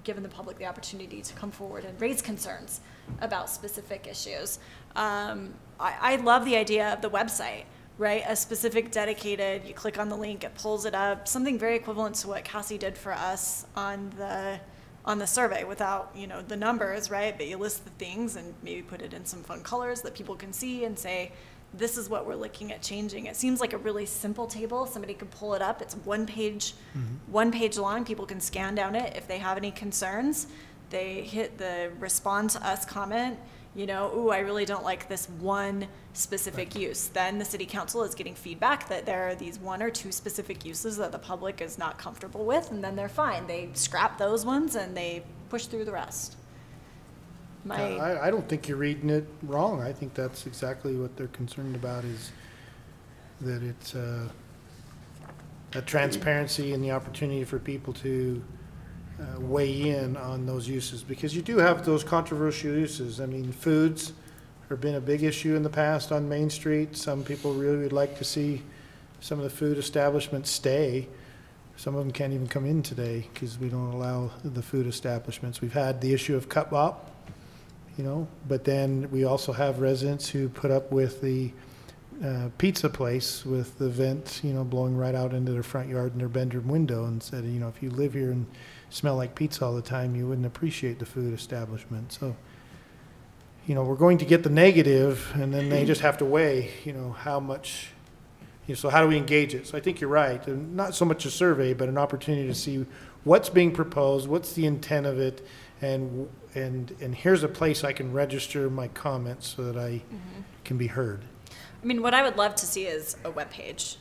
given the public the opportunity to come forward and raise concerns about specific issues. I love the idea of the website, right? A specific dedicated, you click on the link, it pulls it up, something very equivalent to what Cassie did for us on the survey without, you know, the numbers, right? But you list the things and maybe put it in some fun colors that people can see and say, this is what we're looking at changing. It seems like a really simple table. Somebody could pull it up. It's one page long. People can scan down it. If they have any concerns, they hit the respond to us comment. You know, ooh, I really don't like this one specific use. Then the city council is getting feedback that there are these 1 or 2 specific uses that the public is not comfortable with, and then they're fine. They scrap those ones and they push through the rest. I don't think you're reading it wrong. I think that's exactly what they're concerned about, is that it's a transparency and the opportunity for people to weigh in on those uses, because you do have those controversial uses. I mean, foods have been a big issue in the past on Main Street. Some people really would like to see some of the food establishments stay. Some of them can't even come in today because we don't allow the food establishments. We've had the issue of cut bop, you know, but then we also have residents who put up with the pizza place with the vent, you know, blowing right out into their front yard and their bedroom window, and said, you know, if you live here and smell like pizza all the time, you wouldn't appreciate the food establishment. So, you know, we're going to get the negative, and then they just have to weigh, you know, how much, you know, so how do we engage it? So I think you're right, and not so much a survey, but an opportunity to see what's being proposed, what's the intent of it, and here's a place I can register my comments so that I can be heard. I mean, what I would love to see is a webpage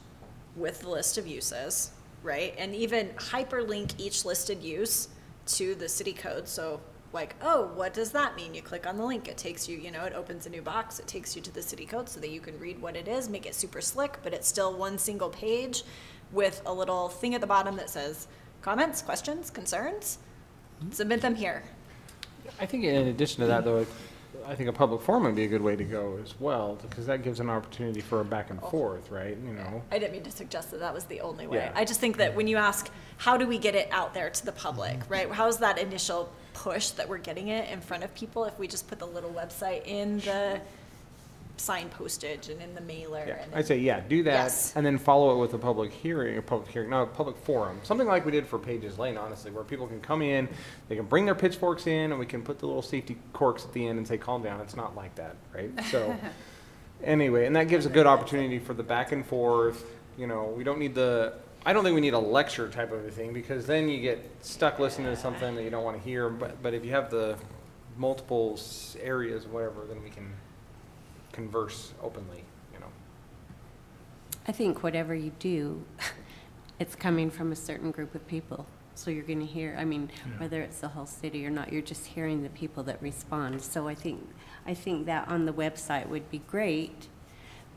with the list of uses, right? And even hyperlink each listed use to the city code. So like, oh, what does that mean? You click on the link, it takes you, you know, it opens a new box, it takes you to the city code so that you can read what it is, make it super slick, but it's still one single page with a little thing at the bottom that says comments, questions, concerns, submit them here. I think in addition to that, though, I think a public forum would be a good way to go as well, because that gives an opportunity for a back and forth, right? You know. I didn't mean to suggest that that was the only way. Yeah. I just think that when you ask, how do we get it out there to the public, right? How's that initial push that we're getting it in front of people if we just put the little website in the sign postage and in the mailer? Yeah. And I'd say, yeah, do that, yes. and then follow it with a public forum. Something like we did for Pages Lane, honestly, where people can come in, they can bring their pitchforks in, and we can put the little safety corks at the end and say, calm down, it's not like that, right? So, anyway, and that gives a good opportunity for the back and forth. You know, we don't need I don't think we need a lecture type of a thing, because then you get stuck listening to something that you don't want to hear, but if you have the multiple areas, whatever, then we can converse openly, you know. I think whatever you do, it's coming from a certain group of people. So you're going to hear, I mean, whether it's the whole city or not, you're just hearing the people that respond. So I think that on the website would be great,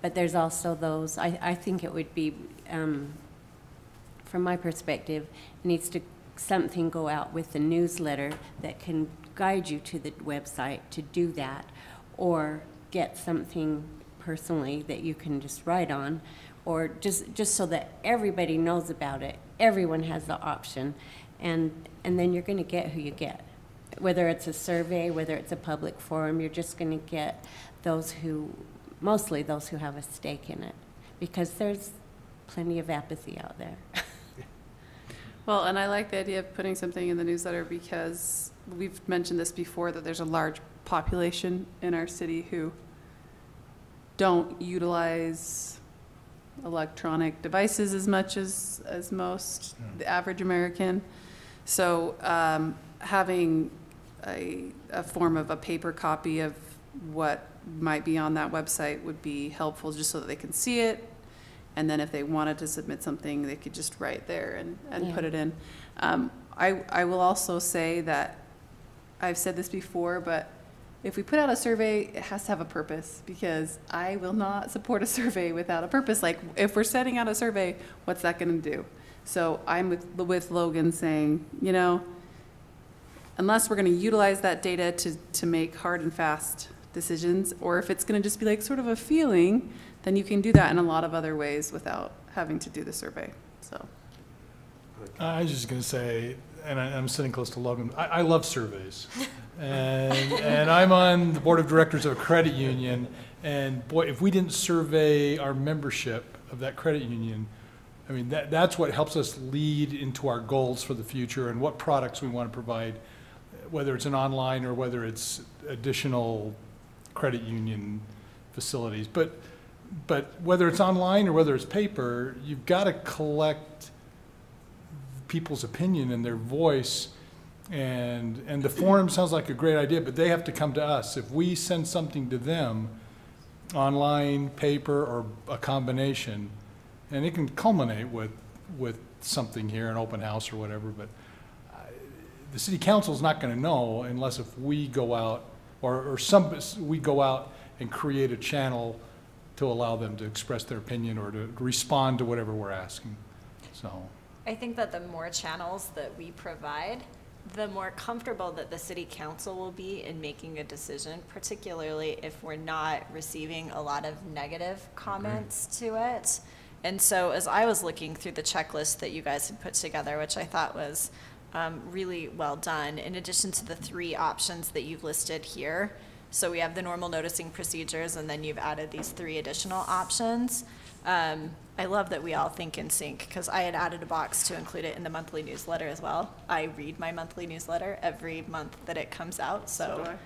but there's also those, I think it would be, from my perspective, it needs to something go out with the newsletter that can guide you to the website to do that, or get something personally that you can just write on, or just so that everybody knows about it. Everyone has the option, and then you're going to get who you get. Whether it's a survey, whether it's a public forum, you're just going to get mostly those who have a stake in it, because there's plenty of apathy out there. Well, and I like the idea of putting something in the newsletter because we've mentioned this before, that there's a large population in our city who don't utilize electronic devices as much as most, the average American. So having a form of a paper copy of what might be on that website would be helpful, just so that they can see it. And then if they wanted to submit something, they could just write there and put it in. I will also say that I've said this before, but if we put out a survey, it has to have a purpose, because I will not support a survey without a purpose. Like, if we're sending out a survey, what's that going to do? So I'm with Logan saying, you know, unless we're going to utilize that data to make hard and fast decisions, or if it's going to just be like sort of a feeling, then you can do that in a lot of other ways without having to do the survey. So I was just going to say, and I'm sitting close to Logan, I love surveys. And I'm on the board of directors of a credit union, and boy, if we didn't survey our membership of that credit union, I mean, that's what helps us lead into our goals for the future and what products we want to provide, whether it's an online or whether it's additional credit union facilities. But whether it's online or whether it's paper, you've got to collect people's opinion and their voice. And the forum sounds like a great idea, but they have to come to us. If we send something to them, online, paper, or a combination, and it can culminate with something here, an open house or whatever, but the city council is not going to know unless if we go out, we go out and create a channel to allow them to express their opinion or to respond to whatever we're asking. So I think that the more channels that we provide, the more comfortable that the city council will be in making a decision, particularly if we're not receiving a lot of negative comments to it. And so as I was looking through the checklist that you guys had put together, which I thought was really well done, in addition to the 3 options that you've listed here, so we have the normal noticing procedures, and then you've added these 3 additional options. I love that we all think in sync, because I had added a box to include it in the monthly newsletter as well. I read my monthly newsletter every month that it comes out, so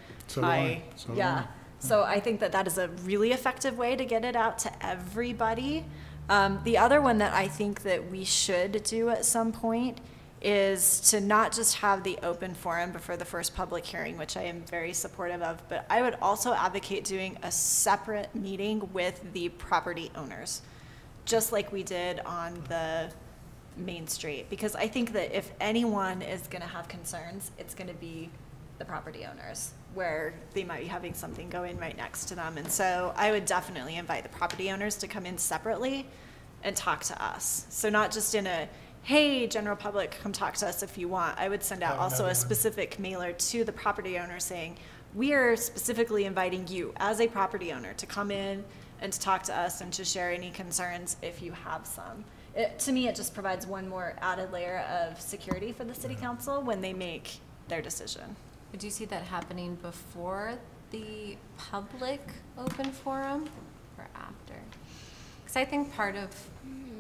So I think that is a really effective way to get it out to everybody. The other one that I think that we should do at some point is to not just have the open forum before the first public hearing, which I am very supportive of, but I would also advocate doing a separate meeting with the property owners, just like we did on the Main Street. Because I think that if anyone is gonna have concerns, it's gonna be the property owners, where they might be having something going right next to them. And so I would definitely invite the property owners to come in separately and talk to us. So not just in a, hey, general public, come talk to us if you want. I would send out also a specific mailer to the property owner saying, we are specifically inviting you as a property owner to come in and to talk to us and to share any concerns if you have some. To me, it just provides one more added layer of security for the city council when they make their decision. Would you see that happening before the public open forum or after? Because I think part of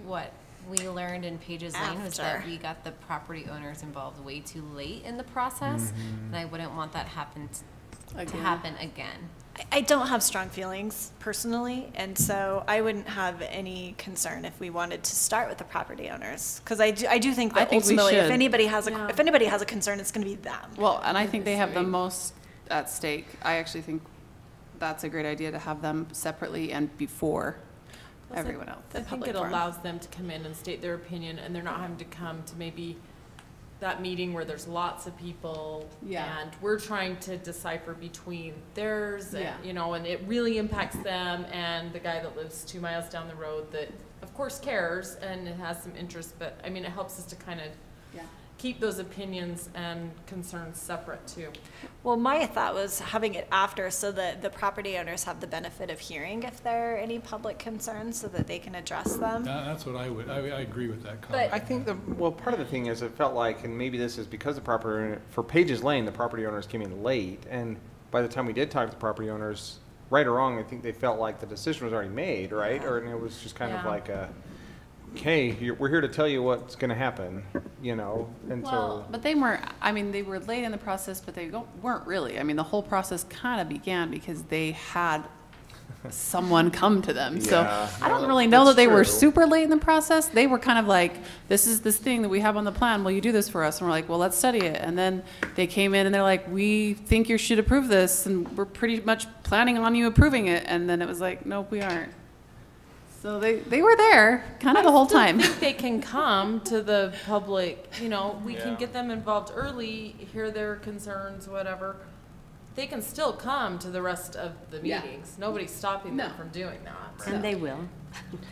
what we learned in Pages Lane was that we got the property owners involved way too late in the process, and I wouldn't want that to happen again. I don't have strong feelings personally, and so I wouldn't have any concern if we wanted to start with the property owners, because I do think that ultimately, if anybody has a concern, it's going to be them. Well, and I think they have the most at stake. I actually think that's a great idea to have them separately and before Plus, everyone else. I think it allows them to come in and state their opinion, and they're not having to come to maybe that meeting where there's lots of people, Yeah. and we're trying to decipher between theirs, Yeah. and, you know, and it really impacts them and the guy that lives 2 miles down the road that, of course, cares and it has some interest, but, I mean, it helps us to kind of keep those opinions and concerns separate, too. Well, my thought was having it after so that the property owners have the benefit of hearing if there are any public concerns so that they can address them. That's what I agree with that But- comment. I think well, part of the thing is it felt like, and maybe this is because the property, for Pages Lane, the property owners came in late, and by the time we did talk to the property owners, right or wrong, I think they felt like the decision was already made, right? Or, and it was just kind of Yeah. like okay, we're here to tell you what's gonna happen, you know, and Well, so. but they weren't, I mean, they were late in the process, but they weren't really. I mean, the whole process kind of began because they had someone come to them. So Yeah, I don't no, really know that that's they were true. super late in the process. They were kind of like, this is this thing that we have on the plan. Will you do this for us? And we're like, well, let's study it. And then they came in and they're like, we think you should approve this. And we're pretty much planning on you approving it. And then it was like, nope, we aren't. So they were there kind of the whole time. I think they can come to the public, you know, we can Yeah. get them involved early, hear their concerns, whatever. They can still come to the rest of the Yeah. meetings. Nobody's stopping them No. from doing that. And they will.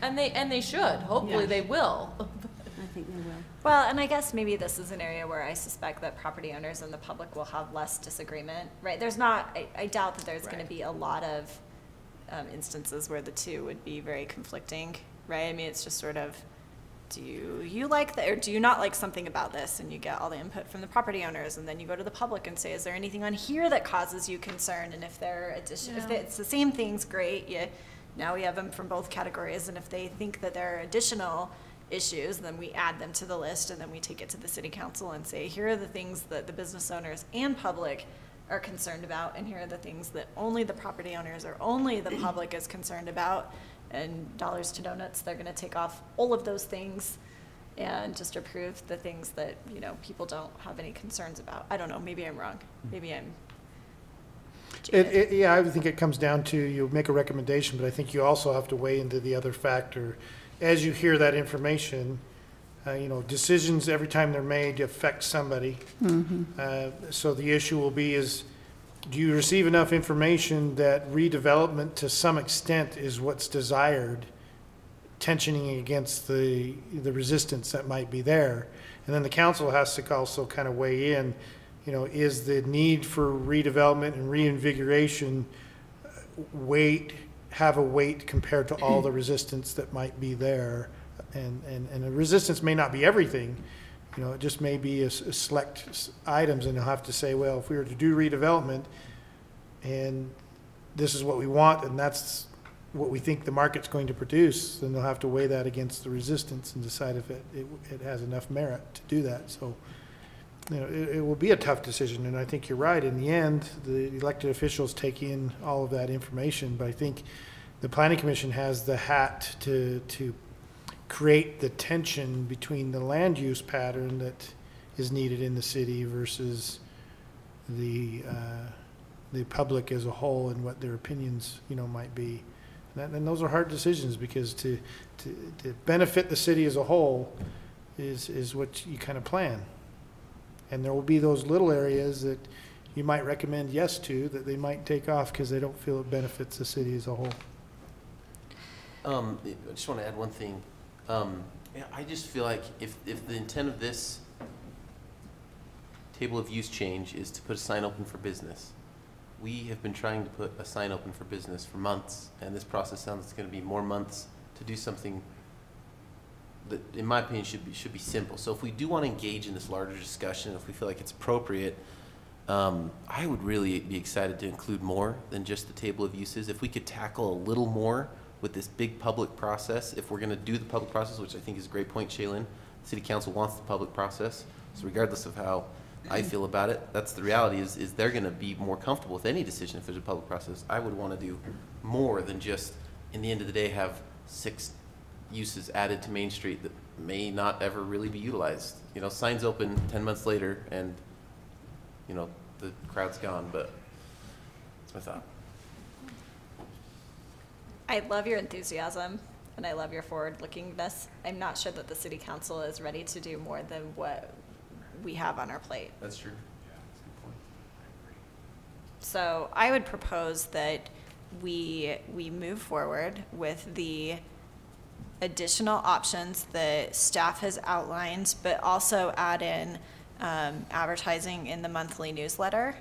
And they should, hopefully Yeah. they will. I think they will. Well, and I guess maybe this is an area where I suspect that property owners and the public will have less disagreement, right? There's not, I doubt that there's gonna be a lot of instances where the two would be very conflicting, right? I mean, it's just sort of, do you like that, or do you not like something about this? And you get all the input from the property owners, and then you go to the public and say, is there anything on here that causes you concern? And if if it's the same things, great, now we have them from both categories, and if they think that there are additional issues, then we add them to the list, and then we take it to the city council and say, here are the things that the business owners and public are concerned about, and here are the things that only the property owners or only the public is concerned about. And dollars to donuts, they're gonna take off all of those things and just approve the things that, you know, people don't have any concerns about. I don't know, maybe I'm wrong, maybe I'm jaded. Yeah, I think it comes down to, you make a recommendation, but I think you also have to weigh into the other factor. As you hear that information, you know, decisions every time they're made affect somebody. So the issue will be is, do you receive enough information that redevelopment to some extent is what's desired, tensioning against the resistance that might be there? And then the council has to also kind of weigh in, you know, is the need for redevelopment and reinvigoration have a weight compared to all the resistance that might be there? And the resistance may not be everything, you know, it just may be a select items, and you'll have to say, well, if we were to do redevelopment and this is what we want and that's what we think the market's going to produce, then they'll have to weigh that against the resistance and decide if it has enough merit to do that. So, you know, it will be a tough decision, and I think you're right. In the end, the elected officials take in all of that information, but I think the Planning Commission has the hat to create the tension between the land use pattern that is needed in the city versus the public as a whole and what their opinions, you know, might be. And those are hard decisions, because to benefit the city as a whole is what you kind of plan. And there will be those little areas that you might recommend yes to that they might take off because they don't feel it benefits the city as a whole. I just want to add one thing. Yeah, I just feel like if the intent of this table of use change is to put a sign open for business, we have been trying to put a sign open for business for months, and this process sounds like it's going to be more months to do something that, in my opinion, should be simple. So if we do want to engage in this larger discussion, if we feel like it's appropriate, I would really be excited to include more than just the table of uses. If we could tackle a little more with this big public process, if we're going to do the public process, which I think is a great point, Shaylin, the city council wants the public process. So regardless of how I feel about it, that's the reality, is they're going to be more comfortable with any decision if there's a public process. I would want to do more than just, in the end of the day, have 6 uses added to Main Street that may not ever really be utilized. You know, signs open 10 months later and, you know, the crowd's gone. But I thought. I love your enthusiasm and I love your forward-lookingness. I'm not sure that the city council is ready to do more than what we have on our plate. That's true. That's a good point. So I would propose that we move forward with the additional options that staff has outlined, but also add in advertising in the monthly newsletter,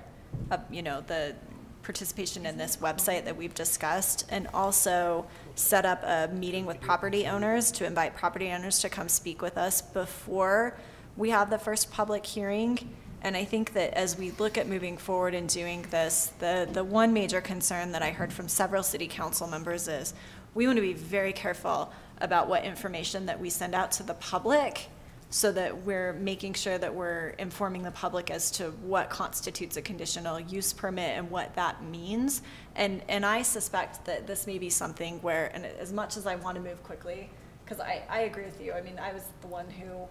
the participation in this website that we've discussed, and also set up a meeting with property owners to invite property owners to come speak with us before we have the first public hearing. And I think that as we look at moving forward and doing this, the one major concern that I heard from several city council members is we want to be very careful about what information that we send out to the public, so that we're making sure that we're informing the public as to what constitutes a conditional use permit and what that means. And I suspect that this may be something where, and as much as I want to move quickly, because I agree with you. I mean, I was the one who,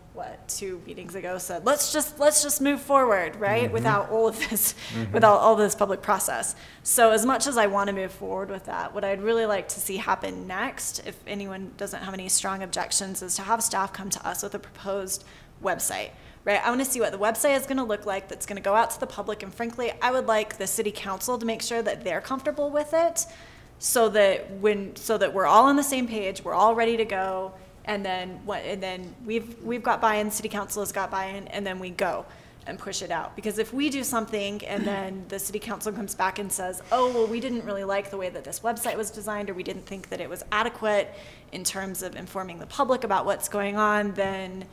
2 meetings ago said, let's just move forward, right? Mm-hmm. Without all of this, mm-hmm. without all this public process. So as much as I want to move forward with that, what I'd really like to see happen next, if anyone doesn't have any strong objections, is to have staff come to us with a proposed website, right? I want to see what the website is going to look like that's going to go out to the public. And frankly, I would like the city council to make sure that they're comfortable with it, so that we're all on the same page, we're all ready to go, and then we've got buy-in, city council has got buy-in, and then we go and push it out. Because if we do something and then the city council comes back and says, oh, well, we didn't really like the way that this website was designed, or we didn't think that it was adequate in terms of informing the public about what's going on, then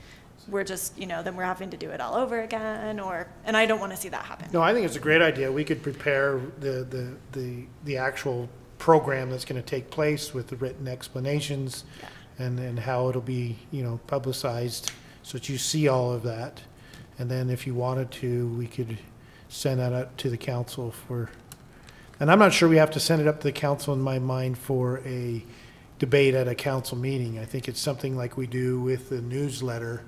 we're just, then we're having to do it all over again, and I don't want to see that happen. No, I think it's a great idea. We could prepare the actual program that's going to take place with the written explanations, and how it'll be, publicized, so that you see all of that. And then if you wanted to, we could send that up to the council and I'm not sure we have to send it up to the council in my mind for a debate at a council meeting. I think it's something like we do with the newsletter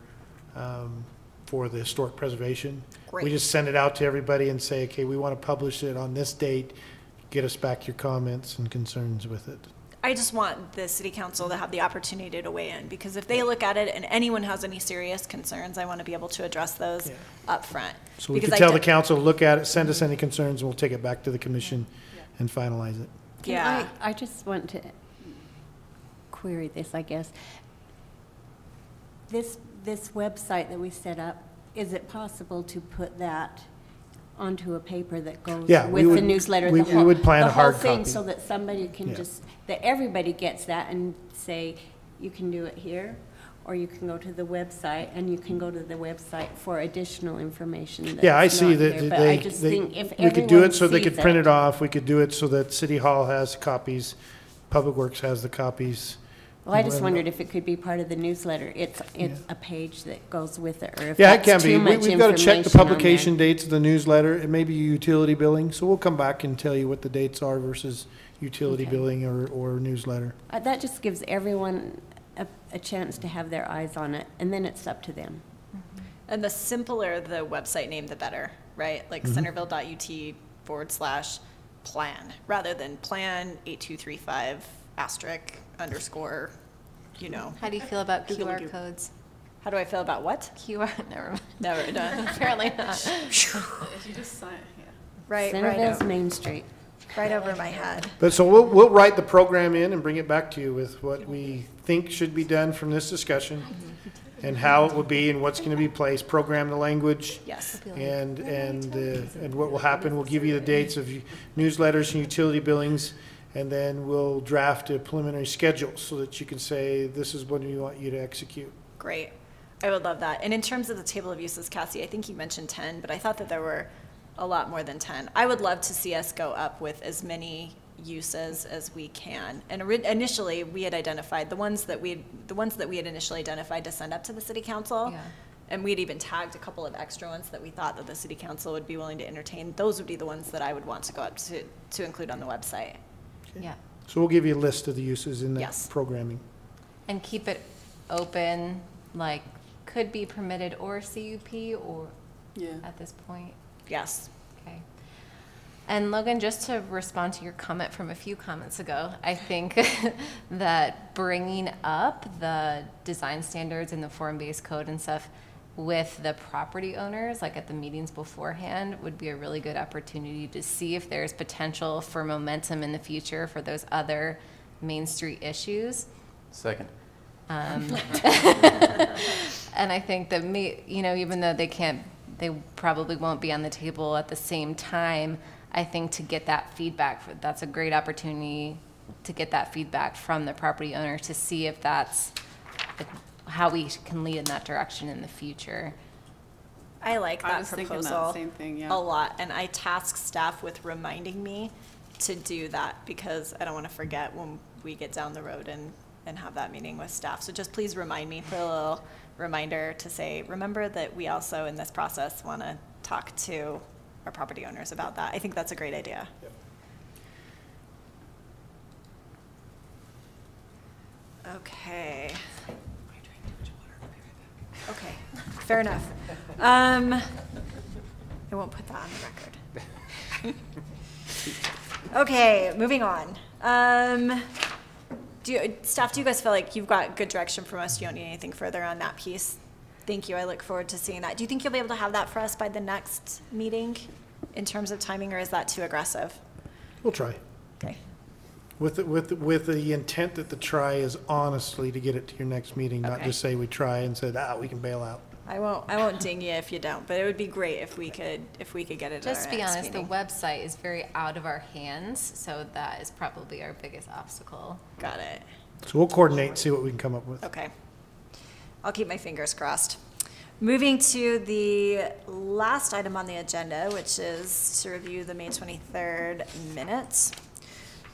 for the historic preservation. Great. We just send it out to everybody and say, okay, we want to publish it on this date. Get us back your comments and concerns with it. I just want the city council to have the opportunity to weigh in, because if they look at it and anyone has any serious concerns, I want to be able to address those up front. So we can tell the council to look at it, send us any concerns, and we'll take it back to the commission and finalize it. Yeah. I just want to query this, I guess. This website that we set up, is it possible to put that onto a paper that goes with the newsletter? We would plan a hard thing, copy, so that somebody can that everybody gets that and say, you can do it here, or you can go to the website, and you can go to the website for additional information. I see that I just think if we could do it so they could print it off. We could do it so that City Hall has copies, Public Works has the copies. Well, I just wondered if it could be part of the newsletter. It's a page that goes with it, or if it can that's be. too much We've got to check the information on publication there. dates of the newsletter. It may be utility billing, so we'll come back and tell you what the dates are versus utility billing or newsletter. That just gives everyone a chance to have their eyes on it, and then it's up to them. And the simpler the website name, the better, right? Like centerville.ut/plan, rather than plan 8235 asterisk _. How do you feel about QR codes? How do I feel about what? QR, never mind. Never done. Apparently not. If you just sign, Right, Centerville's Main Street. right over my head. But so we'll write the program in and bring it back to you with what we think should be done from this discussion, and how it will be, and what's going to be placed. Program the language. Yes. And what will happen. We'll give you the dates of newsletters and utility billings, and then we'll draft a preliminary schedule so that you can say, this is when we want you to execute. Great. I would love that. And in terms of the table of uses, Cassie, I think you mentioned 10, but I thought that there were a lot more than 10. I would love to see us go up with as many uses as we can. And initially, we had identified the ones that we had initially identified to send up to the city council. Yeah. And we'd even tagged a couple of extra ones that we thought that the city council would be willing to entertain. Those would be the ones that I would want to go up to include on the website. Yeah. So we'll give you a list of the uses in that programming. And keep it open, like could be permitted or CUP, or at this point. Yes. Okay. And Logan, just to respond to your comment from a few comments ago, I think that bringing up the design standards and the form-based code and stuff with the property owners, like at the meetings beforehand, would be a really good opportunity to see if there's potential for momentum in the future for those other Main Street issues. Second. And I think that, even though they probably won't be on the table at the same time, I think to get that feedback, that's a great opportunity to get that feedback from the property owner to see if that's how we can lead in that direction in the future. I like that was thinking proposal that same thing, yeah. a lot, and I task staff with reminding me to do that because I don't want to forget when we get down the road and have that meeting with staff. So just please remind me, put a little reminder to say, remember that we also in this process want to talk to our property owners about that. I think that's a great idea. Yep. Okay. Okay, fair enough. I won't put that on the record. Okay, moving on. Staff, do you guys feel like you've got good direction from us? You don't need anything further on that piece? Thank you, I look forward to seeing that. Do you think you'll be able to have that for us by the next meeting in terms of timing, or is that too aggressive? We'll try. Okay. With the intent that the try is honestly to get it to your next meeting, not Okay. just say we try and said, we can bail out. I won't ding you if you don't, but it would be great if we could get it. Just at to be our next honest, meeting. the website is very out of our hands, so that is probably our biggest obstacle. Got it. So we'll coordinate and see what we can come up with. Okay. I'll keep my fingers crossed. Moving to the last item on the agenda, which is to review the May 23rd minutes.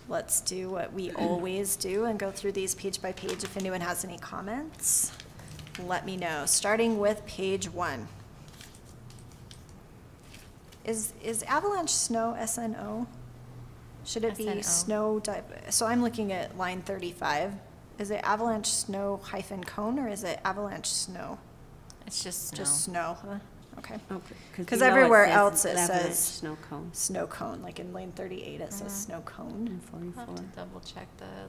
Let's do what we always do and go through these page by page. If anyone has any comments, let me know. Starting with page 1. Is avalanche snow SNO? Should it be SNO. snow? So I'm looking at line 35. Is it avalanche snow -cone or is it avalanche snow? It's just snow. Just snow, huh? Okay. Because everywhere else it says snow cone. snow cone, like in lane 38 it says snow cone. And I'll have 44. to double check the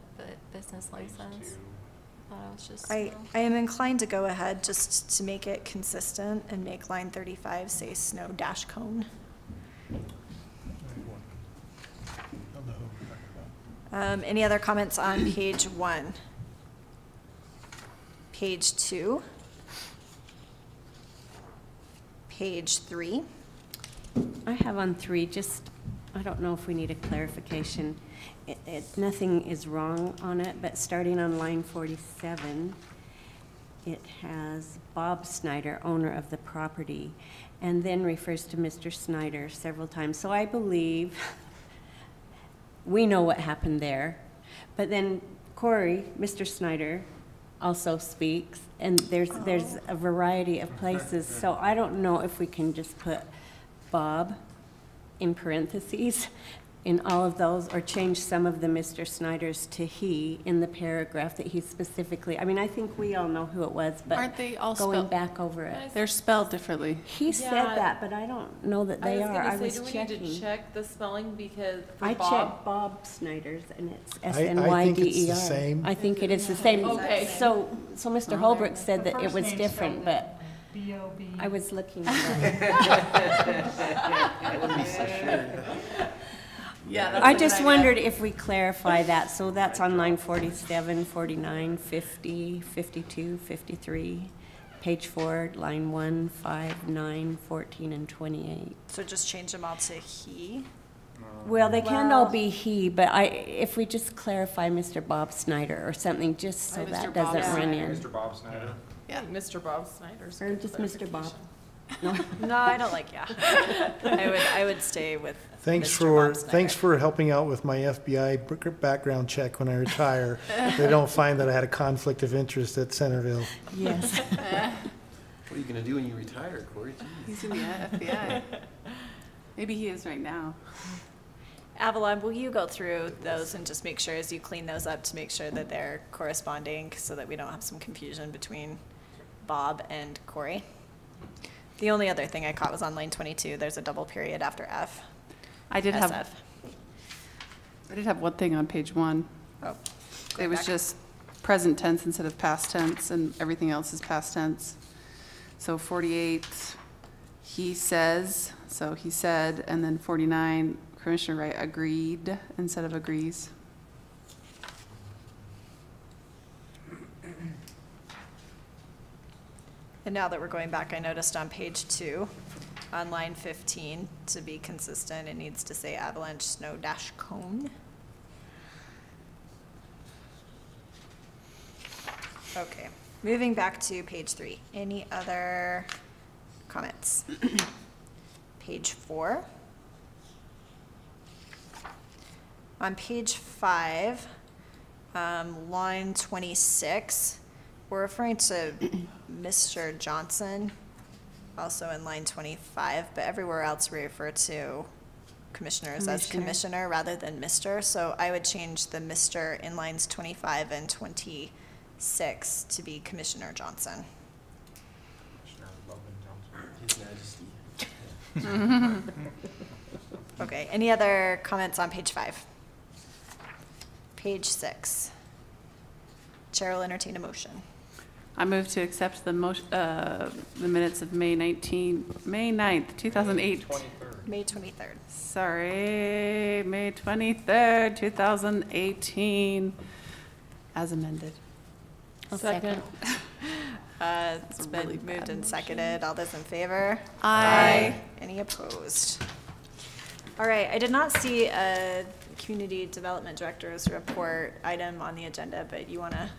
business license. Thought it was just I snow. am inclined to go ahead just to make it consistent and make line 35 say snow -cone. Any other comments on page 1? Page 2? Page 3? I have on 3, I don't know if we need a clarification. Nothing is wrong on it, but starting on line 47, it has Bob Snyder, owner of the property, and then refers to Mr. Snyder several times. So I believe we know what happened there. But then Corey, Mr. Snyder, also speaks, and there's a variety of places. So I don't know if we can just put Bob in parentheses in all of those, or change some of the Mr. Snyder's to he in the paragraph that he specifically, I mean, I think we all know who it was, but Aren't they all going spelled? back over it. They're spelled differently. He said that, but I don't know that they are. I was do we checking. need to check the spelling because for I Bob? checked Bob Snyder's, and it's I think it's the SNYDER. same. I think it is the same. Okay. So Mr. Holbrook said The that it first was name's different, spelled but B-O-B. I was looking at it. Yeah, I just wondered if we clarify that, so that's on line 47, 49, 50, 52, 53, page 4, line 1, 5, 9, 14, and 28. So just change them all to he? Well, they can't all be he, but if we just clarify Mr. Bob Snyder or something, just so Mr. that Bob doesn't run Snyder. in. Mr. Bob Snyder. Yeah. Mr. Bob Snyder's. Or just Mr. Bob. No. No, I don't like, I would stay with Thanks Mr. for Bob Snyder. thanks for helping out with my FBI background check when I retire. They don't find that I had a conflict of interest at Centerville. Yes. What are you gonna do when you retire, Corey? Jeez. He's in the FBI. Maybe he is right now. Avalon, will you go through those and just make sure as you clean those up to make sure that they're corresponding so that we don't have some confusion between Bob and Corey? The only other thing I caught was on line 22, there's a double period after F. I did have SF. one thing on page 1. Oh, It going was back. just present tense instead of past tense, and everything else is past tense. So 48, he says, so he said, and then 49, Commissioner Wright agreed instead of agrees. And now that we're going back, I noticed on page 2, on line 15, to be consistent, it needs to say avalanche snow dash cone. Okay, moving back to page 3. Any other comments? Page 4. On page 5, line 26, we're referring to Mr. Johnson, also in line 25, but everywhere else we refer to commissioners as commissioner rather than Mr. So I would change the Mr. in lines 25 and 26 to be Commissioner Johnson. His Majesty. Okay, any other comments on page 5? Page 6. Chair will entertain a motion. I move to accept the minutes of May 9th, 2008. May 23rd. Sorry, May 23rd, 2018, as amended. Second. It's been really moved bad and motion. seconded. All those in favor? Aye. Any opposed? All right, I did not see a Community Development Director's report item on the agenda, but you want to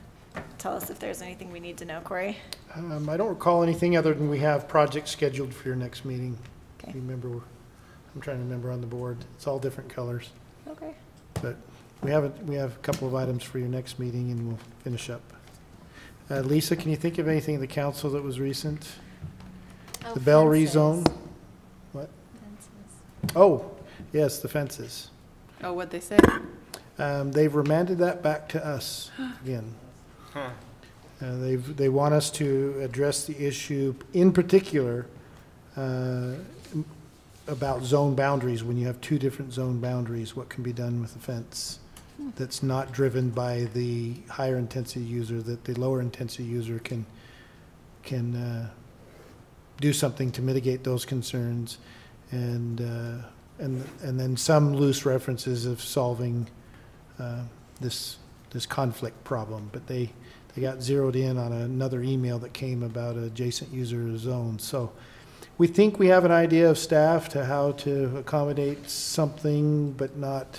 tell us if there's anything we need to know, Corey? I don't recall anything other than we have projects scheduled for your next meeting. Okay. Remember, I'm trying to remember on the board. It's all different colors. Okay. But we have a couple of items for your next meeting, and we'll finish up. Lisa, can you think of anything in the council that was recent? Oh, The Bell fences. rezone? What? Fences. Oh, yes, the fences. Oh, what'd they say? They've remanded that back to us again. They want us to address the issue, in particular, about zone boundaries. When you have two different zone boundaries, what can be done with the fence that's not driven by the higher intensity user, that the lower intensity user can do something to mitigate those concerns, and then some loose references of solving this conflict problem. But they got zeroed in on another email that came about adjacent user zone. So we think we have an idea of staff to how to accommodate something, but not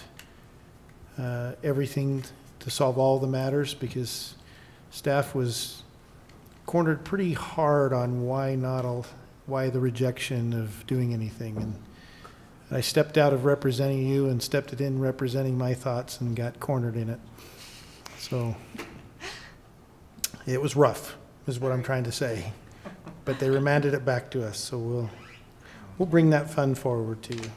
everything to solve all the matters, because staff was cornered pretty hard on why the rejection of doing anything. And I stepped out of representing you and stepped it in representing my thoughts and got cornered in it. So it was rough, is what I'm trying to say. But they remanded it back to us, so we'll bring that fund forward to you.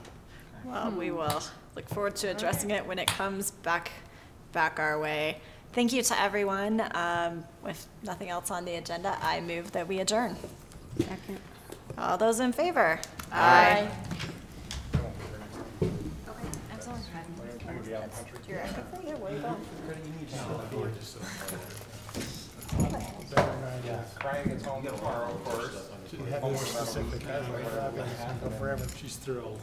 Well, we will look forward to addressing it when it comes back our way. Thank you to everyone. With nothing else on the agenda, I move that we adjourn. Second. All those in favor? Aye. Yeah, where you going? Brian gets home tomorrow first. We have more specific. Forever. She's thrilled.